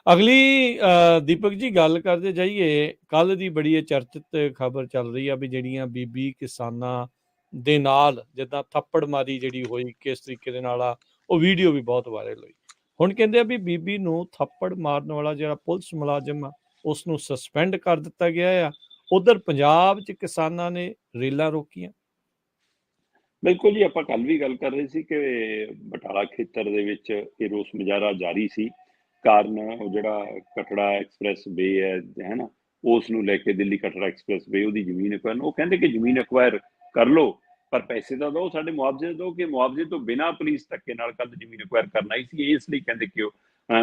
ਅਗਲੀ ਦੀਪਕ ਜੀ ਗੱਲ ਕਰਦੇ ਜਾਈਏ, ਕੱਲ ਦੀ ਬੜੀ ਚਰਚਿਤ ਖਬਰ ਚੱਲ ਰਹੀ ਆ ਵੀ ਜਿਹੜੀਆਂ ਬੀਬੀ ਕਿਸਾਨਾਂ ਦੇ ਨਾਲ ਜਿੱਦਾਂ ਥੱਪੜ ਮਾਰੀ ਜਿਹੜੀ ਹੋਈ, ਕਿਸ ਤਰੀਕੇ ਦੇ ਨਾਲ ਆ, ਉਹ ਵੀਡੀਓ ਵੀ ਬਹੁਤ ਵਾਇਰਲ ਹੋਈ। ਹੁਣ ਕਹਿੰਦੇ ਆ ਵੀ ਬੀਬੀ ਨੂੰ ਥੱਪੜ ਮਾਰਨ ਵਾਲਾ ਜਿਹੜਾ ਪੁਲਿਸ ਮੁਲਾਜ਼ਮ ਆ ਉਸ ਨੂੰ ਸਸਪੈਂਡ ਕਰ ਦਿੱਤਾ ਗਿਆ ਆ। ਉਧਰ ਪੰਜਾਬ 'ਚ ਕਿਸਾਨਾਂ ਨੇ ਰੇਲਾਂ ਰੋਕੀਆਂ। ਬਿਲਕੁਲ ਜੀ, ਆਪਾਂ ਕੱਲ ਵੀ ਗੱਲ ਕਰ ਰਹੇ ਸੀ ਕਿ ਬਟਾਲਾ ਖੇਤਰ ਦੇ ਵਿੱਚ ਇਹ ਰੋਸ ਮੁਜ਼ਾਹਰਾ ਜਾਰੀ ਸੀ। ਕਾਰਨ ਉਹ ਜਿਹੜਾ ਕਟੜਾ ਐਕਸਪ੍ਰੈਸ ਵੇ ਹੈ ਨਾ, ਉਸ ਨੂੰ ਲੈ ਕੇ ਦਿੱਲੀ ਕਟੜਾ ਐਕਸਪ੍ਰੈਸ ਵੇ, ਉਹਦੀ ਜ਼ਮੀਨ ਐਕਵਾਇਰ, ਉਹ ਕਹਿੰਦੇ ਕਿ ਜ਼ਮੀਨ ਐਕਵਾਇਰ ਕਰ ਲਓ ਪਰ ਪੈਸੇ ਤਾਂ ਦਿਓ, ਸਾਡੇ ਮੁਆਵਜ਼ੇ ਦਿਓ। ਕਿ ਮੁਆਵਜ਼ੇ ਤੋਂ ਬਿਨਾਂ ਪੁਲਿਸ ਧੱਕੇ ਨਾਲ ਕੱਲ ਜ਼ਮੀਨ ਐਕਵਾਇਰ ਕਰਨ ਆਈ ਸੀ। ਇਸ ਲਈ ਕਹਿੰਦੇ ਕਿ ਉਹ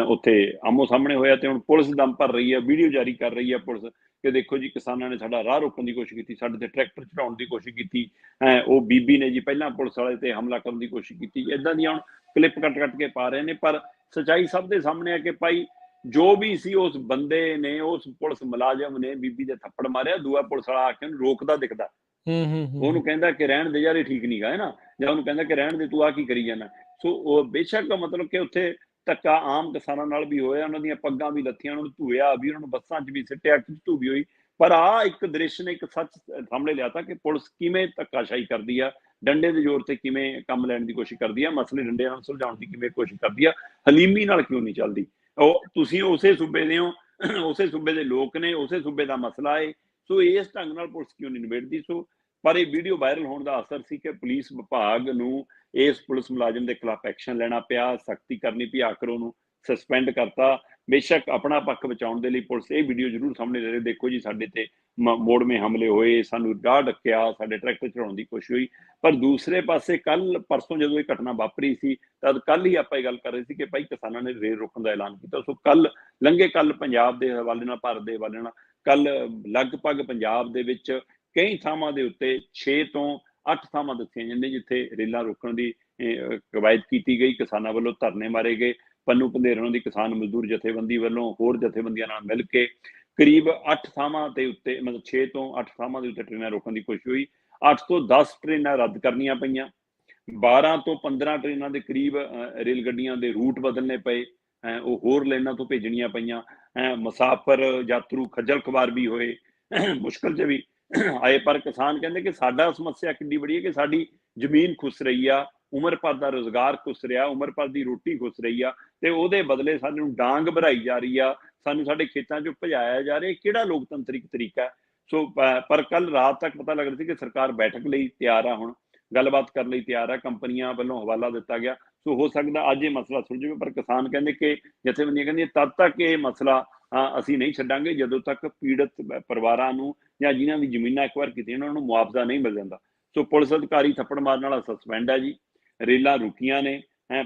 ਉੱਥੇ ਆਮੋ ਸਾਹਮਣੇ ਹੋਇਆ ਤੇ ਹੁਣ ਪੁਲਿਸ ਦਮ ਭਰ ਰਹੀ ਹੈ, ਵੀਡੀਓ ਜਾਰੀ ਕਰ ਰਹੀ ਹੈ ਪੁਲਿਸ ਕਿ ਦੇਖੋ ਜੀ ਕਿਸਾਨਾਂ ਨੇ ਸਾਡਾ ਰਾਹ ਰੋਕਣ ਦੀ ਕੋਸ਼ਿਸ਼ ਕੀਤੀ, ਸਾਡੇ ਤੇ ਟਰੈਕਟਰ ਚੜਾਉਣ ਦੀ ਕੋਸ਼ਿਸ਼ ਕੀਤੀ, ਉਹ ਬੀਬੀ ਨੇ ਜੀ ਪਹਿਲਾਂ ਪੁਲਿਸ ਵਾਲੇ ਤੇ ਹਮਲਾ ਕਰਨ ਦੀ ਕੋਸ਼ਿਸ਼ ਕੀਤੀ। ਇਦਾਂ ਦੀਆਂ ਹੁਣ ਕਲਿੱਪ ਕੱਟ ਕੇ ਪਾ ਰਹੇ ਨੇ। ਪਰ ਸੱਚਾਈ ਸਭ ਦੇ ਸਾਹਮਣੇ ਆ ਕਿ ਭਾਈ ਜੋ ਵੀ ਸੀ ਉਸ ਬੰਦੇ ਨੇ, ਉਸ ਪੁਲਿਸ ਮੁਲਾਜ਼ਮ ਨੇ ਬੀਬੀ ਦੇ ਥੱਪੜ ਮਾਰਿਆ। ਦੂਆ ਪੁਲਿਸ ਵਾਲਾ ਆ ਕੇ ਉਹਨੂੰ ਰੋਕਦਾ ਦਿਖਦਾ, ਉਹਨੂੰ ਕਹਿੰਦਾ ਕਿ ਰਹਿਣ ਦੇ ਯਾਰ, ਇਹ ਠੀਕ ਨਹੀਂ ਗਾ, ਹੈ ਨਾ, ਜਾਂ ਉਹਨੂੰ ਕਹਿੰਦਾ ਕਿ ਰਹਿਣ ਦੇ, ਤੂੰ ਆ ਕੀ ਕਰੀ ਜਾਂਦਾ। ਸੋ ਉਹ ਬੇਸ਼ੱਕ ਮਤਲਬ ਕਿ ਉੱਥੇ ਧੱਕਾ ਆਮ ਕਿਸਾਨਾਂ ਨਾਲ ਵੀ ਹੋਇਆ, ਉਹਨਾਂ ਦੀਆਂ ਪੱਗਾਂ ਵੀ ਲੱਥੀਆਂ, ਉਹਨਾਂ ਨੂੰ ਧੂਇਆ ਵੀ, ਉਹਨਾਂ ਨੂੰ ਬੱਸਾਂ 'ਚ ਵੀ ਸਿੱਟਿਆ, ਧੂ ਵੀ ਹੋਈ। ਪਰ ਆਹ ਇੱਕ ਦ੍ਰਿਸ਼ ਨੇ ਇੱਕ ਸੱਚ ਸਾਹਮਣੇ ਲਿਆਤਾ ਕਿ ਪੁਲਿਸ ਕਿਵੇਂ ਧੱਕਾਸ਼ਾਹੀ ਕਰਦੀ ਆ, ਡੰਡੇ ਦੇ ਜ਼ੋਰ ਤੇ ਕਿਵੇਂ ਕੰਮ ਲੈਣ ਦੀ ਕੋਸ਼ਿਸ਼ ਕਰਦੀ ਆ, ਮਸਲੇ ਡੰਡੇ ਨਾਲ ਸੁਲਝਾਉਣ ਦੀ ਕਿਵੇਂ ਕੋਸ਼ਿਸ਼ ਕਰਦੀ ਆ, ਹਲੀਮੀ ਨਾਲ ਕਿਉਂ ਨਹੀਂ ਚੱਲਦੀ। ਉਹ ਤੁਸੀਂ ਉਸੇ ਸੂਬੇ ਦੇ ਹੋ, ਉਸੇ ਸੂਬੇ ਦੇ ਲੋਕ ਨੇ, ਉਸੇ ਸੂਬੇ ਦਾ ਮਸਲਾ ਹੈ। ਸੋ ਇਸ ਢੰਗ ਨਾਲ ਪੁਲਿਸ ਕਿਉਂ ਨਹੀਂ ਨਿਬੇੜਦੀ। ਸੋ ਪਰ ਇਹ ਵੀਡੀਓ ਵਾਇਰਲ ਹੋਣ ਦਾ ਅਸਰ ਸੀ ਕਿ ਪੁਲਿਸ ਵਿਭਾਗ ਨੂੰ ਇਸ ਪੁਲਿਸ ਮੁਲਾਜ਼ਮ ਦੇ ਖਿਲਾਫ ਐਕਸ਼ਨ ਲੈਣਾ ਪਿਆ, ਸਖਤੀ ਕਰਨੀ ਪਈ, ਆਖਰ ਉਹਨੂੰ ਸਸਪੈਂਡ ਕਰਤਾ। ਬੇਸ਼ੱਕ ਆਪਣਾ ਪੱਖ ਬਚਾਉਣ ਦੇ ਲਈ ਪੁਲਿਸ ਇਹ ਵੀਡੀਓ ਜ਼ਰੂਰ ਸਾਹਮਣੇ ਲੈ ਰਹੀ, ਦੇਖੋ ਜੀ ਸਾਡੇ ਤੇ ਮੋੜਵੇਂ ਹਮਲੇ ਹੋਏ, ਸਾਨੂੰ ਰਾਹ ਡੱਕਿਆ, ਸਾਡੇ ਟਰੈਕਟਰ ਚੜਾਉਣ ਦੀ ਕੋਸ਼ਿਸ਼ ਹੋਈ। ਪਰ ਦੂਸਰੇ ਪਾਸੇ ਪਰਸੋਂ ਜਦੋਂ ਇਹ ਘਟਨਾ ਵਾਪਰੀ ਸੀ, ਤਦ ਕੱਲ ਹੀ ਆਪਾਂ ਇਹ ਗੱਲ ਕਰ ਰਹੇ ਸੀ ਕਿ ਭਾਈ ਕਿਸਾਨਾਂ ਨੇ ਰੇਲ ਰੋਕਣ ਦਾ ਐਲਾਨ ਕੀਤਾ। ਸੋ ਕੱਲ ਪੰਜਾਬ ਦੇ ਹਵਾਲੇ ਨਾਲ, ਭਾਰਤ ਦੇ ਹਵਾਲੇ ਨਾਲ, ਕੱਲ ਲਗਭਗ ਪੰਜਾਬ ਦੇ ਵਿੱਚ ਕਈ ਥਾਵਾਂ ਦੇ ਉੱਤੇ 6 ਤੋਂ 8 ਥਾਵਾਂ ਦੱਸੀਆਂ ਜਾਂਦੀਆਂ ਜਿੱਥੇ ਰੇਲਾਂ ਰੋਕਣ ਦੀ ਕਵਾਇਦ ਕੀਤੀ ਗਈ। ਕਿਸਾਨਾਂ ਵੱਲੋਂ ਧਰਨੇ ਮਾਰੇ ਗਏ। ਪੰਨੂ ਪੰਧੇਰਾਂ ਦੀ ਕਿਸਾਨ ਮਜ਼ਦੂਰ ਜਥੇਬੰਦੀ ਵੱਲੋਂ ਹੋਰ ਜਥੇਬੰਦੀਆਂ ਨਾਲ ਮਿਲ ਕੇ ਕਰੀਬ 8 ਥਾਵਾਂ ਦੇ ਉੱਤੇ, ਮਤਲਬ 6 ਤੋਂ 8 ਥਾਵਾਂ ਦੇ ਉੱਤੇ ਟ੍ਰੇਨਾਂ ਰੋਕਣ ਦੀ ਕੋਸ਼ਿਸ਼ ਹੋਈ। 8 ਤੋਂ 10 ਟ੍ਰੇਨਾਂ ਰੱਦ ਕਰਨੀਆਂ ਪਈਆਂ। 12 ਤੋਂ 15 ਟ੍ਰੇਨਾਂ ਦੇ ਕਰੀਬ ਰੇਲ ਗੱਡੀਆਂ ਦੇ ਰੂਟ ਬਦਲਣੇ ਪਏ, ਉਹ ਹੋਰ ਲਾਈਨਾਂ ਤੋਂ ਭੇਜਣੀਆਂ ਪਈਆਂ। ਮੁਸਾਫਰ ਯਾਤਰੂ ਖੱਜਲ ਖਵਾਰ ਵੀ ਹੋਏ, ਮੁਸ਼ਕਲ 'ਚ ਵੀ ਆਏ। ਪਰ ਕਿਸਾਨ ਕਹਿੰਦੇ ਕਿ ਸਾਡਾ ਸਮੱਸਿਆ ਕਿੰਨੀ ਬੜੀ ਹੈ ਕਿ ਸਾਡੀ ਜ਼ਮੀਨ ਖੁੱਸ ਰਹੀ ਆ, ਉਮਰ ਭਰ ਦਾ ਰੁਜ਼ਗਾਰ ਖੁੱਸ ਰਿਹਾ, ਉਮਰ ਭਰ ਦੀ ਰੋਟੀ ਖੁੱਸ ਰਹੀ ਆ, ਤੇ ਉਹਦੇ ਬਦਲੇ ਸਾਨੂੰ ਡਾਂਗ ਭਰਾਈ ਜਾ ਰਹੀ ਆ, ਸਾਨੂੰ ਸਾਡੇ ਖੇਤਾਂ 'ਚੋਂ ਭਜਾਇਆ ਜਾ ਰਿਹਾ। ਕਿਹੜਾ ਲੋਕਤੰਤਰਿਕ ਤਰੀਕਾ? ਸੋ ਪਰ ਕੱਲ ਰਾਤ ਤੱਕ ਪਤਾ ਲੱਗ ਰਿਹਾ ਸੀ ਕਿ ਸਰਕਾਰ ਬੈਠਕ ਲਈ ਤਿਆਰ ਆ, ਹੁਣ ਗੱਲਬਾਤ ਕਰਨ ਲਈ ਤਿਆਰ ਆ। ਕੰਪਨੀਆਂ ਵੱਲੋਂ ਹਵਾਲਾ ਦਿੱਤਾ ਗਿਆ। ਸੋ ਹੋ ਸਕਦਾ ਅੱਜ ਇਹ ਮਸਲਾ ਸੁਲਝ ਜਾਵੇ। ਪਰ ਕਿਸਾਨ ਕਹਿੰਦੇ ਕਿ ਜਥੇਬੰਦੀਆਂ ਕਹਿੰਦੀਆਂ ਤਦ ਤੱਕ ਇਹ ਮਸਲਾ ਅਸੀਂ ਨਹੀਂ ਛੱਡਾਂਗੇ ਜਦੋਂ ਤੱਕ ਪੀੜਤ ਪਰਿਵਾਰਾਂ ਨੂੰ ਜਾਂ ਜਿਨ੍ਹਾਂ ਦੀ ਜ਼ਮੀਨਾਂ ਇੱਕ ਵਾਰ ਕੀਤੀਆਂ ਉਹਨਾਂ ਨੂੰ ਮੁਆਵਜ਼ਾ ਨਹੀਂ ਮਿਲ ਜਾਂਦਾ। ਸੋ ਪੁਲਿਸ ਅਧਿਕਾਰੀ ਥੱਪੜ ਮਾਰਨ ਵਾਲਾ ਸਸਪੈਂਡ ਹੈ ਜੀ, ਰੇਲਾਂ ਰੁਕੀਆਂ ਨੇ,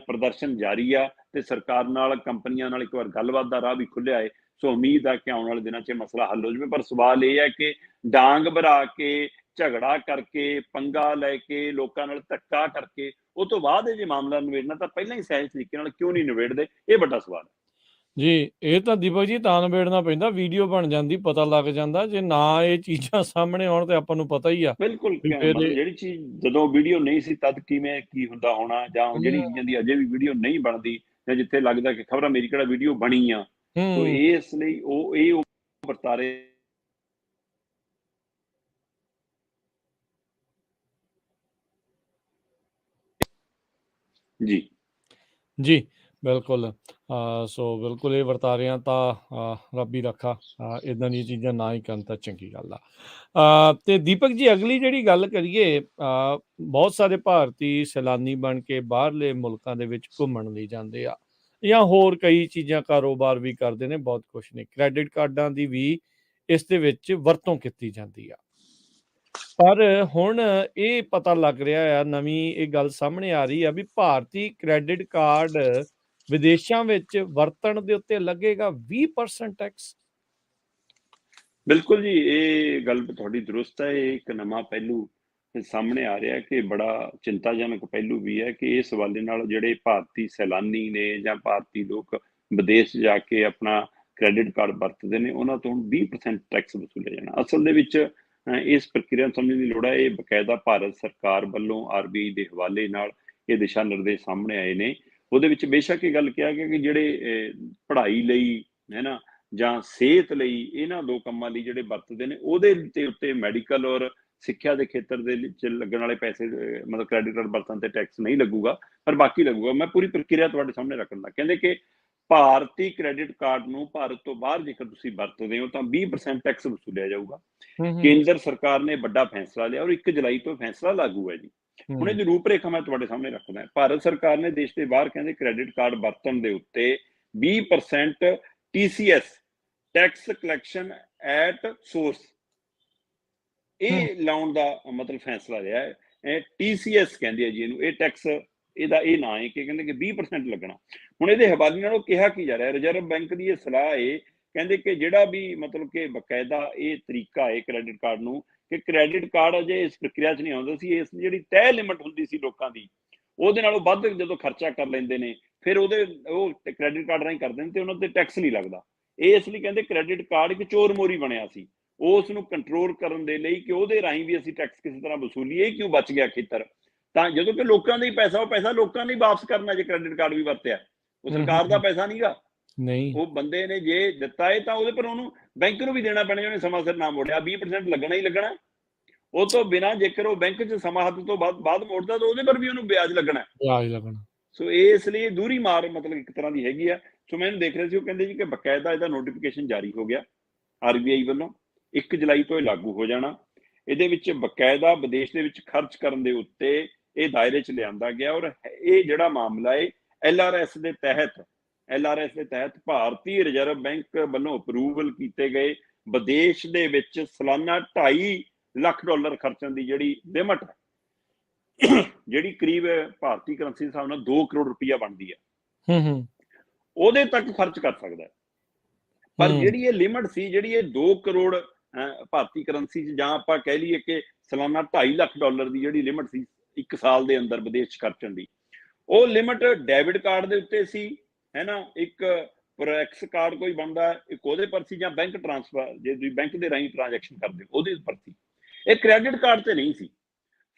ਪ੍ਰਦਰਸ਼ਨ ਜਾਰੀ ਆ, ਤੇ ਸਰਕਾਰ ਨਾਲ, ਕੰਪਨੀਆਂ ਨਾਲ ਇੱਕ ਵਾਰ ਗੱਲਬਾਤ ਦਾ ਰਾਹ ਵੀ ਖੁੱਲਿਆ ਹੈ। ਸੋ ਉਮੀਦ ਆ ਕਿ ਆਉਣ ਵਾਲੇ ਦਿਨਾਂ 'ਚ ਮਸਲਾ ਹੱਲ ਹੋ ਜਾਵੇ। ਪਰ ਸਵਾਲ ਇਹ ਹੈ ਕਿ ਡਾਂਗ ਭਰਾ ਕੇ, ਝਗੜਾ ਕਰਕੇ, ਪੰਗਾ ਲੈ ਕੇ, ਲੋਕਾਂ ਨਾਲ ਧੱਕਾ ਕਰਕੇ ਉਹ ਤੋਂ ਬਾਅਦ ਇਹ ਜੇ ਮਾਮਲਾ ਨਿਬੇੜਨਾ ਤਾਂ ਪਹਿਲਾਂ ਹੀ ਸਹਿਜ ਤਰੀਕੇ ਨਾਲ ਕਿਉਂ ਨਹੀਂ ਨਿਬੇੜਦੇ? ਇਹ ਵੱਡਾ ਸਵਾਲ ਹੈ ਜੀ। ਇਹ ਤਾਂ ਦੀਪਕ ਜੀ ਤਾਂ ਨਿਬੇੜਨਾ ਪੈਂਦਾ, ਵੀਡੀਓ ਬਣ ਜਾਂਦੀ, ਪਤਾ ਲੱਗ ਜਾਂਦਾ। ਜੇ ਨਾ ਇਹ ਚੀਜ਼ਾਂ ਸਾਹਮਣੇ ਆਉਣ ਤੇ ਆਪਾਂ ਨੂੰ ਪਤਾ ਹੀ ਆ ਬਿਲਕੁਲ। ਵੀ ਫਿਰ ਮਤਲਬ ਜਿਹੜੀ ਚੀਜ਼ ਜਦੋਂ ਵੀਡੀਓ ਨਹੀਂ ਸੀ ਤਦ ਕਿਵੇਂ ਕੀ ਹੁੰਦਾ ਹੋਣਾ, ਜਾਂ ਜਿਹੜੀ ਚੀਜ਼ਾਂ ਦੀ ਅਜੇ ਵੀ ਵੀਡੀਓ ਨਹੀਂ ਬਣਦੀ, ਜਾਂ ਜਿੱਥੇ ਲੱਗਦਾ ਕਿ ਖਬਰਾਂ ਮੇਰੀ ਕਿਹੜਾ ਵੀਡੀਓ ਬਣੀ ਆ। ਸੋ ਇਸ ਲਈ ਉਹ ਵਰਤਾਰੇ ਜੀ ਜੀ ਬਿਲਕੁਲ। ਸੋ ਬਿਲਕੁਲ ਇਹ ਵਰਤਾਰਿਆਂ ਤਾਂ ਰੱਬ ਹੀ ਰੱਖਾ, ਇੱਦਾਂ ਦੀਆਂ ਚੀਜ਼ਾਂ ਨਾ ਹੀ ਕਰਨ ਤਾਂ ਚੰਗੀ ਗੱਲ ਆ। ਤੇ ਦੀਪਕ ਜੀ ਅਗਲੀ ਜਿਹੜੀ ਗੱਲ ਕਰੀਏ, ਬਹੁਤ ਸਾਰੇ ਭਾਰਤੀ ਸੈਲਾਨੀ ਬਣ ਕੇ ਬਾਹਰਲੇ ਮੁਲਕਾਂ ਦੇ ਵਿੱਚ ਘੁੰਮਣ ਲਈ ਜਾਂਦੇ ਆ, ਜਾਂ ਹੋਰ ਕਈ ਚੀਜ਼ਾਂ ਕਾਰੋਬਾਰ ਵੀ ਕਰਦੇ ਨੇ, ਬਹੁਤ ਕੁਛ ਨੇ। ਕ੍ਰੈਡਿਟ ਕਾਰਡਾਂ ਦੀ ਵੀ ਇਸ ਦੇ ਵਿੱਚ ਵਰਤੋਂ ਕੀਤੀ ਜਾਂਦੀ ਆ। ਪਰ ਹੁਣ ਇਹ ਪਤਾ ਲੱਗ ਰਿਹਾ ਆ, ਨਵੀਂ ਇਹ ਗੱਲ ਸਾਹਮਣੇ ਆ ਰਹੀ ਆ ਵੀ ਭਾਰਤੀ ਕ੍ਰੈਡਿਟ ਕਾਰਡ ਵਿਦੇਸ਼ਾਂ ਵਿੱਚ ਵਰਤਣ ਦੇ ਉੱਤੇ ਲੱਗੇਗਾ 20% ਟੈਕਸ। ਬਿਲਕੁਲ ਜੀ, ਇਹ ਗੱਲ ਤੁਹਾਡੀ ਦਰੁਸਤ ਹੈ। ਇਹ ਇੱਕ ਨਵਾਂ ਪਹਿਲੂ ਸਾਹਮਣੇ ਆ ਰਿਹਾ ਕਿ ਬੜਾ ਚਿੰਤਾਜਨਕ ਪਹਿਲੂ ਵੀ ਹੈ ਕਿ ਇਸ ਹਵਾਲੇ ਨਾਲ ਜਿਹੜੇ ਭਾਰਤੀ ਸੈਲਾਨੀ ਨੇ ਜਾਂ ਭਾਰਤੀ ਲੋਕ ਵਿਦੇਸ਼ ਜਾ ਕੇ ਆਪਣਾ ਕ੍ਰੈਡਿਟ ਕਾਰਡ ਵਰਤਦੇ ਨੇ, ਉਹਨਾਂ ਤੋਂ 20% ਟੈਕਸ ਵਸੂਲਿਆ ਜਾਣਾ। ਅਸਲ ਦੇ ਵਿੱਚ ਇਸ ਪ੍ਰਕਿਰਿਆ ਨੂੰ ਸਮਝਣ ਦੀ ਲੋੜ ਹੈ। ਇਹ ਬਕਾਇਦਾ ਭਾਰਤ ਸਰਕਾਰ ਵੱਲੋਂ RBI ਦੇ ਹਵਾਲੇ ਨਾਲ ਇਹ ਦਿਸ਼ਾ ਨਿਰਦੇਸ਼ ਸਾਹਮਣੇ ਆਏ ਨੇ। ਉਹਦੇ ਵਿੱਚ ਬੇਸ਼ੱਕ ਇਹ ਗੱਲ ਕਿਹਾ ਗਿਆ ਕਿ ਜਿਹੜੇ ਪੜ੍ਹਾਈ ਲਈ ਹੈ ਨਾ, ਜਾਂ ਸਿਹਤ ਲਈ, ਇਹਨਾਂ ਦੋ ਕੰਮਾਂ ਲਈ ਜਿਹੜੇ ਵਰਤਦੇ ਨੇ, ਉਹਦੇ ਉੱਤੇ ਮੈਡੀਕਲ ਔਰ ਸਿੱਖਿਆ ਦੇ ਖੇਤਰ ਦੇ ਵਿੱਚ ਲੱਗਣ ਵਾਲੇ ਪੈਸੇ, ਮਤਲਬ ਕ੍ਰੈਡਿਟ ਕਾਰਡ ਵਰਤਣ ਤੇ ਟੈਕਸ ਨਹੀਂ ਲੱਗੂਗਾ, ਪਰ ਬਾਕੀ ਲੱਗੂਗਾ। ਮੈਂ ਪੂਰੀ ਪ੍ਰਕਿਰਿਆ ਤੁਹਾਡੇ ਸਾਹਮਣੇ ਰੱਖਣ ਦਾ। ਕਹਿੰਦੇ ਕਿ ਭਾਰਤੀ ਕ੍ਰੈਡਿਟ ਕਾਰਡ ਨੂੰ ਭਾਰਤ ਤੋਂ ਬਾਹਰ ਜੇਕਰ ਤੁਸੀਂ ਵਰਤਦੇ ਹੋ ਤਾਂ 20% ਟੈਕਸ ਵਸੂਲਿਆ ਜਾਊਗਾ। ਕੇਂਦਰ ਸਰਕਾਰ ਨੇ ਵੱਡਾ ਫੈਸਲਾ ਲਿਆ ਔਰ 1 ਜੁਲਾਈ ਤੋਂ ਫੈਸਲਾ ਲਾਗੂ ਹੈ ਜੀ। ਹੁਣ ਇਹਦੀ ਰੂਪਰੇਖਾ ਮੈਂ ਤੁਹਾਡੇ ਸਾਹਮਣੇ ਰੱਖਦਾ। ਭਾਰਤ ਸਰਕਾਰ ਨੇ ਦੇਸ਼ ਦੇ ਬਾਹਰ ਕਹਿੰਦੇ ਕ੍ਰੈਡਿਟ ਕਾਰਡ ਵਰਤਣ ਦੇ ਉੱਤੇ 20% TCS, tax collection at source, ਇਹ ਲਾਉਣ ਦਾ ਮਤਲਬ ਫੈਸਲਾ ਲਿਆ ਹੈ। TCS ਕਹਿੰਦੇ ਆ ਜੀ ਇਹਨੂੰ, ਇਹ ਟੈਕਸ, ਇਹਦਾ ਇਹ ਨਾਂ ਹੈ ਕਿ ਕਹਿੰਦੇ ਕਿ 20% ਲੱਗਣਾ। ਹੁਣ ਇਹਦੇ ਹਵਾਲੇ ਨਾਲ ਉਹ ਕਿਹਾ ਕੀ ਜਾ ਰਿਹਾ, ਰਿਜ਼ਰਵ ਬੈਂਕ ਦੀ ਇਹ ਸਲਾਹ ਹੈ, ਕਹਿੰਦੇ ਕਿ ਜਿਹੜਾ ਵੀ ਮਤਲਬ ਕਿ ਬਕਾਇਦਾ ਇਹ ਤਰੀਕਾ ਹੈ ਕ੍ਰੈਡਿਟ ਕਾਰਡ ਨੂੰ, ਕਿ ਕ੍ਰੈਡਿਟ ਕਾਰਡ ਅਜੇ ਇਸ ਪ੍ਰਕਿਰਿਆ 'ਚ ਨਹੀਂ ਆਉਂਦਾ ਸੀ। ਇਸ ਜਿਹੜੀ ਤੈਅ ਲਿਮਟ ਹੁੰਦੀ ਸੀ ਲੋਕਾਂ ਦੀ, ਉਹਦੇ ਨਾਲੋਂ ਵੱਧ ਜਦੋਂ ਖਰਚਾ ਕਰ ਲੈਂਦੇ ਨੇ, ਫਿਰ ਉਹ ਕ੍ਰੈਡਿਟ ਕਾਰਡ ਰਾਹੀਂ ਕਰਦੇ ਨੇ ਤੇ ਉਹਨਾਂ ਤੇ ਟੈਕਸ ਨਹੀਂ ਲੱਗਦਾ। ਇਸ ਲਈ ਕਹਿੰਦੇ ਕ੍ਰੈਡਿਟ ਕਾਰਡ ਇੱਕ ਚੋਰ ਮੋਰੀ ਬਣਿਆ ਸੀ। ਉਸ ਨੂੰ ਕੰਟਰੋਲ ਕਰਨ ਦੇ ਲਈ ਕਿ ਉਹਦੇ ਰਾਹੀਂ ਵੀ ਅਸੀਂ ਟੈਕਸ ਕਿਸੇ ਤਰ੍ਹਾਂ ਵਸੂਲੀਏ, ਕਿਉਂ ਬਚ ਗਿਆ ਖੇਤਰ। ਤਾਂ ਜਦੋਂ ਕਿ ਲੋਕਾਂ ਦਾ ਹੀ ਪੈਸਾ, ਉਹ ਪੈਸਾ ਲੋਕਾਂ ਨੇ ਵਾਪਸ ਕਰਨਾ ਜੇ ਕ੍ਰੈਡਿਟ ਕਾਰਡ ਵੀ ਵਰਤਿਆ। ਉਹ ਸਰਕਾਰ ਦਾ ਪੈਸਾ ਨਹੀਂਗਾ, ਨਹੀਂ, ਉਹ ਬੰਦੇ ਨੇ ਜੇ ਦਿੱਤਾ ਹੈ ਤਾਂ ਉਹਦੇ ਪਰ ਉਹਨੂੰ ਬੈਂਕ ਨੂੰ ਵੀ ਦੇਣਾ ਪੈਣਾ। ਉਹਨੇ ਸਮਾਂ ਸਿਰ ਨਾ ਮੋੜਿਆ, 20% ਲੱਗਣਾ ਹੀ ਲੱਗਣਾ। ਉਹ ਤੋਂ ਬਿਨਾਂ ਜੇਕਰ ਉਹ ਬੈਂਕ 'ਚ ਸਮਾਂ ਹੱਦ ਤੋਂ ਬਾਅਦ ਮੋੜਦਾ ਤਾਂ ਉਹਦੇ ਪਰ ਵੀ ਉਹਨੂੰ ਵਿਆਜ ਲੱਗਣਾ। ਸੋ ਇਸ ਲਈ ਦੂਰੀ ਮਾਰ ਮਤਲਬ ਇੱਕ ਤਰ੍ਹਾਂ ਦੀ ਹੈਗੀ ਆ। ਸੋ ਮੈਂ ਇਹਨੂੰ ਦੇਖ ਰਿਹਾ ਸੀ, ਉਹ ਕਹਿੰਦੇ ਜੀ ਕਿ ਬਕਾਇਦਾ ਇਹਦਾ ਨੋਟੀਫਿਕੇਸ਼ਨ ਜਾਰੀ ਹੋ ਗਿਆ RBI ਵੱਲੋਂ, 1 ਜੁਲਾਈ ਤੋਂ ਇਹ ਲਾਗੂ ਹੋ ਜਾਣਾ। ਇਹਦੇ ਵਿੱਚ ਬਕਾਇਦਾ ਵਿਦੇਸ਼ ਦੇ ਵਿੱਚ ਖਰਚ ਕਰਨ ਦੇ ਉੱਤੇ ਇਹ ਦਾਇਰੇ 'ਚ ਲਿਆਂਦਾ ਗਿਆ। ਔਰ ਇਹ ਜਿਹੜਾ ਮਾਮਲਾ ਹੈ LRS ਦੇ ਤਹਿਤ ਭਾਰਤੀ ਰਿਜ਼ਰਵ ਬੈਂਕ ਵੱਲੋਂ ਅਪਰੂਵਲ ਕੀਤੇ ਗਏ ਵਿਦੇਸ਼ ਦੇ ਵਿੱਚ ਸਾਲਾਨਾ $2.5 ਲੱਖ ਖਰਚਣ ਦੀ ਜਿਹੜੀ ਲਿਮਟ ਹੈ, ਜਿਹੜੀ ਕਰੀਬ ਭਾਰਤੀ ਕਰੰਸੀ ਦੇ ਹਿਸਾਬ ਨਾਲ 2 ਕਰੋੜ ਰੁਪਈਆ ਬਣਦੀ ਹੈ, ਉਹਦੇ ਤੱਕ ਖਰਚ ਕਰ ਸਕਦਾ ਹੈ। ਪਰ ਜਿਹੜੀ ਇਹ ਲਿਮਟ ਸੀ, ਜਿਹੜੀ ਇਹ 2 ਕਰੋੜ ਭਾਰਤੀ ਕਰੰਸੀ 'ਚ, ਜਾਂ ਆਪਾਂ ਕਹਿ ਲਈਏ ਕਿ ਸਾਲਾਨਾ $2.5 ਲੱਖ ਦੀ ਜਿਹੜੀ ਲਿਮਟ ਸੀ 1 ਸਾਲ ਦੇ ਅੰਦਰ ਵਿਦੇਸ਼ 'ਚ ਖਰਚਣ ਦੀ, ਉਹ ਲਿਮਟ ਡੈਬਿਟ ਕਾਰਡ ਦੇ ਉੱਤੇ ਸੀ, ਹੈ ਨਾ, ਇੱਕ ਪ੍ਰੈਕਸ ਕਾਰਡ ਕੋਈ ਬਣਦਾ ਇੱਕ ਉਹਦੇ ਪਰ ਸੀ, ਜਾਂ ਬੈਂਕ ਟ੍ਰਾਂਸਫਰ ਜੇ ਤੁਸੀਂ ਬੈਂਕ ਦੇ ਰਾਹੀਂ ਟ੍ਰਾਂਜੈਕਸ਼ਨ ਕਰਦੇ ਹੋ ਉਹਦੇ ਪਰ ਸੀ। ਇਹ ਕ੍ਰੈਡਿਟ ਕਾਰਡ ਤੇ ਨਹੀਂ ਸੀ।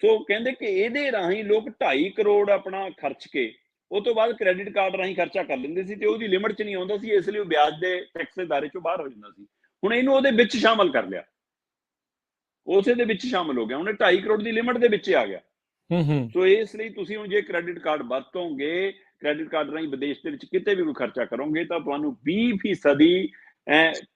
ਸੋ ਕਹਿੰਦੇ ਕਿ ਇਹਦੇ ਰਾਹੀਂ ਲੋਕ 2.5 ਕਰੋੜ ਆਪਣਾ ਖਰਚ ਕੇ ਉਹ ਤੋਂ ਬਾਅਦ ਕ੍ਰੈਡਿਟ ਕਾਰਡ ਰਾਹੀਂ ਖਰਚਾ ਕਰ ਲੈਂਦੇ ਸੀ, ਤੇ ਉਹਦੀ ਲਿਮਟ 'ਚ ਨਹੀਂ ਆਉਂਦਾ ਸੀ, ਇਸ ਲਈ ਉਹ ਵਿਆਜ ਦੇ ਟੈਕਸ ਦੇ ਦਾਇਰੇ 'ਚੋਂ ਬਾਹਰ ਹੋ ਜਾਂਦਾ ਸੀ। ਹੁਣ ਇਹਨੂੰ ਉਹਦੇ ਵਿੱਚ ਸ਼ਾਮਲ ਕਰ ਲਿਆ, ਉਸੇ ਦੇ ਵਿੱਚ ਸ਼ਾਮਲ ਹੋ ਗਿਆ, ਉਹਨੇ 2.5 ਕਰੋੜ ਦੀ ਲਿਮਟ ਦੇ ਵਿੱਚ ਆ ਗਿਆ। ਸੋ ਇਸ ਲਈ ਤੁਸੀਂ ਹੁਣ ਜੇ ਕ੍ਰੈਡਿਟ ਕਾਰਡ ਵਰਤੋਗੇ, ਕ੍ਰੈਡਿਟ ਕਾਰਡ ਰਾਹੀਂ ਵਿਦੇਸ਼ ਦੇ ਵਿੱਚ ਕਿਤੇ ਵੀ ਕੋਈ ਖਰਚਾ ਕਰੋਗੇ, ਤਾਂ ਤੁਹਾਨੂੰ 20%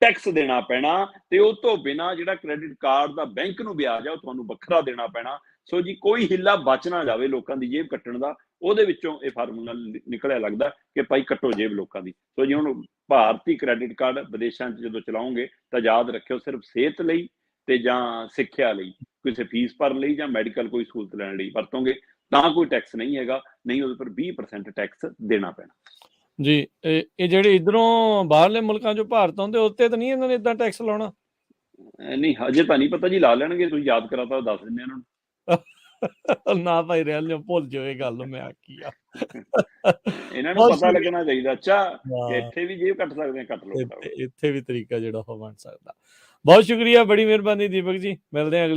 ਟੈਕਸ ਦੇਣਾ ਪੈਣਾ, ਤੇ ਉਹ ਤੋਂ ਬਿਨਾਂ ਜਿਹੜਾ ਕ੍ਰੈਡਿਟ ਕਾਰਡ ਦਾ ਬੈਂਕ ਨੂੰ ਵਿਆਜ ਆ ਉਹ ਤੁਹਾਨੂੰ ਵੱਖਰਾ ਦੇਣਾ ਪੈਣਾ। ਸੋ ਜੀ ਕੋਈ ਹਿੱਲਾ ਬਚ ਨਾ ਜਾਵੇ ਲੋਕਾਂ ਦੀ ਜੇਬ ਕੱਟਣ ਦਾ, ਉਹਦੇ ਵਿੱਚੋਂ ਇਹ ਫਾਰਮੂਲਾ ਨਿਕਲਿਆ ਲੱਗਦਾ ਕਿ ਭਾਈ ਕੱਟੋ ਜੇਬ ਲੋਕਾਂ ਦੀ। ਸੋ ਜੀ ਹੁਣ ਭਾਰਤੀ ਕ੍ਰੈਡਿਟ ਕਾਰਡ ਵਿਦੇਸ਼ਾਂ 'ਚ ਜਦੋਂ ਚਲਾਓਗੇ ਤਾਂ ਯਾਦ ਰੱਖਿਓ, ਸਿਰਫ ਸਿਹਤ ਲਈ ਤੇ ਜਾਂ ਸਿੱਖਿਆ ਲਈ, ਕਿਸੇ ਫੀਸ ਭਰਨ ਲਈ ਜਾਂ ਮੈਡੀਕਲ ਕੋਈ ਸਹੂਲਤ ਲੈਣ ਲਈ ਵਰਤੋਗੇ ਤਾਂ ਕੋਈ ਟੈਕਸ ਨਹੀਂ ਹੈਗਾ, ਨਹੀਂ ਉਹਦੇ ਪਰ 20% ਟੈਕਸ ਦੇਣਾ ਪੈਣਾ ਜੀ। ਇਹ ਜਿਹੜੇ ਇਧਰੋਂ ਬਾਹਰਲੇ ਮੁਲਕਾਂ 'ਚੋਂ ਭਾਰਤ ਆਉਂਦੇ ਉੱਤੇ ਤਾਂ ਨਹੀਂ ਇਹਨਾਂ ਨੇ ਇਦਾਂ ਟੈਕਸ ਲਾਉਣਾ? ਨਹੀਂ, ਹਜੇ ਤਾਂ ਨਹੀਂ ਪਤਾ ਜੀ, ਲਾ ਲੈਣਗੇ, ਤੁਸੀਂ ਯਾਦ ਕਰਾਤਾ ਦੱਸ ਦਿੰਦੇ ਇਹਨਾਂ ਨੂੰ। ਨਾ ਭਾਈ ਰਹਿ ਲਿਓ, ਭੁੱਲ ਜਾਓ ਇਹ ਗੱਲ ਮੈਂ ਆਖੀ ਆ। ਇਹਨਾਂ ਨੂੰ ਪਤਾ ਲੱਗਣਾ ਚਾਹੀਦਾ, ਅੱਛਾ ਇੱਥੇ ਵੀ ਜੇਬ ਕੱਟ ਸਕਦੇ ਆ, ਕੱਟ ਲਓ, ਇੱਥੇ ਵੀ ਤਰੀਕਾ ਜਿਹੜਾ ਉਹ ਬਣ ਸਕਦਾ। ਬਹੁਤ ਸ਼ੁਕਰੀਆ, ਬੜੀ ਮਿਹਰਬਾਨੀ ਦੀਪਕ ਜੀ, ਮਿਲਦੇ ਹਾਂ।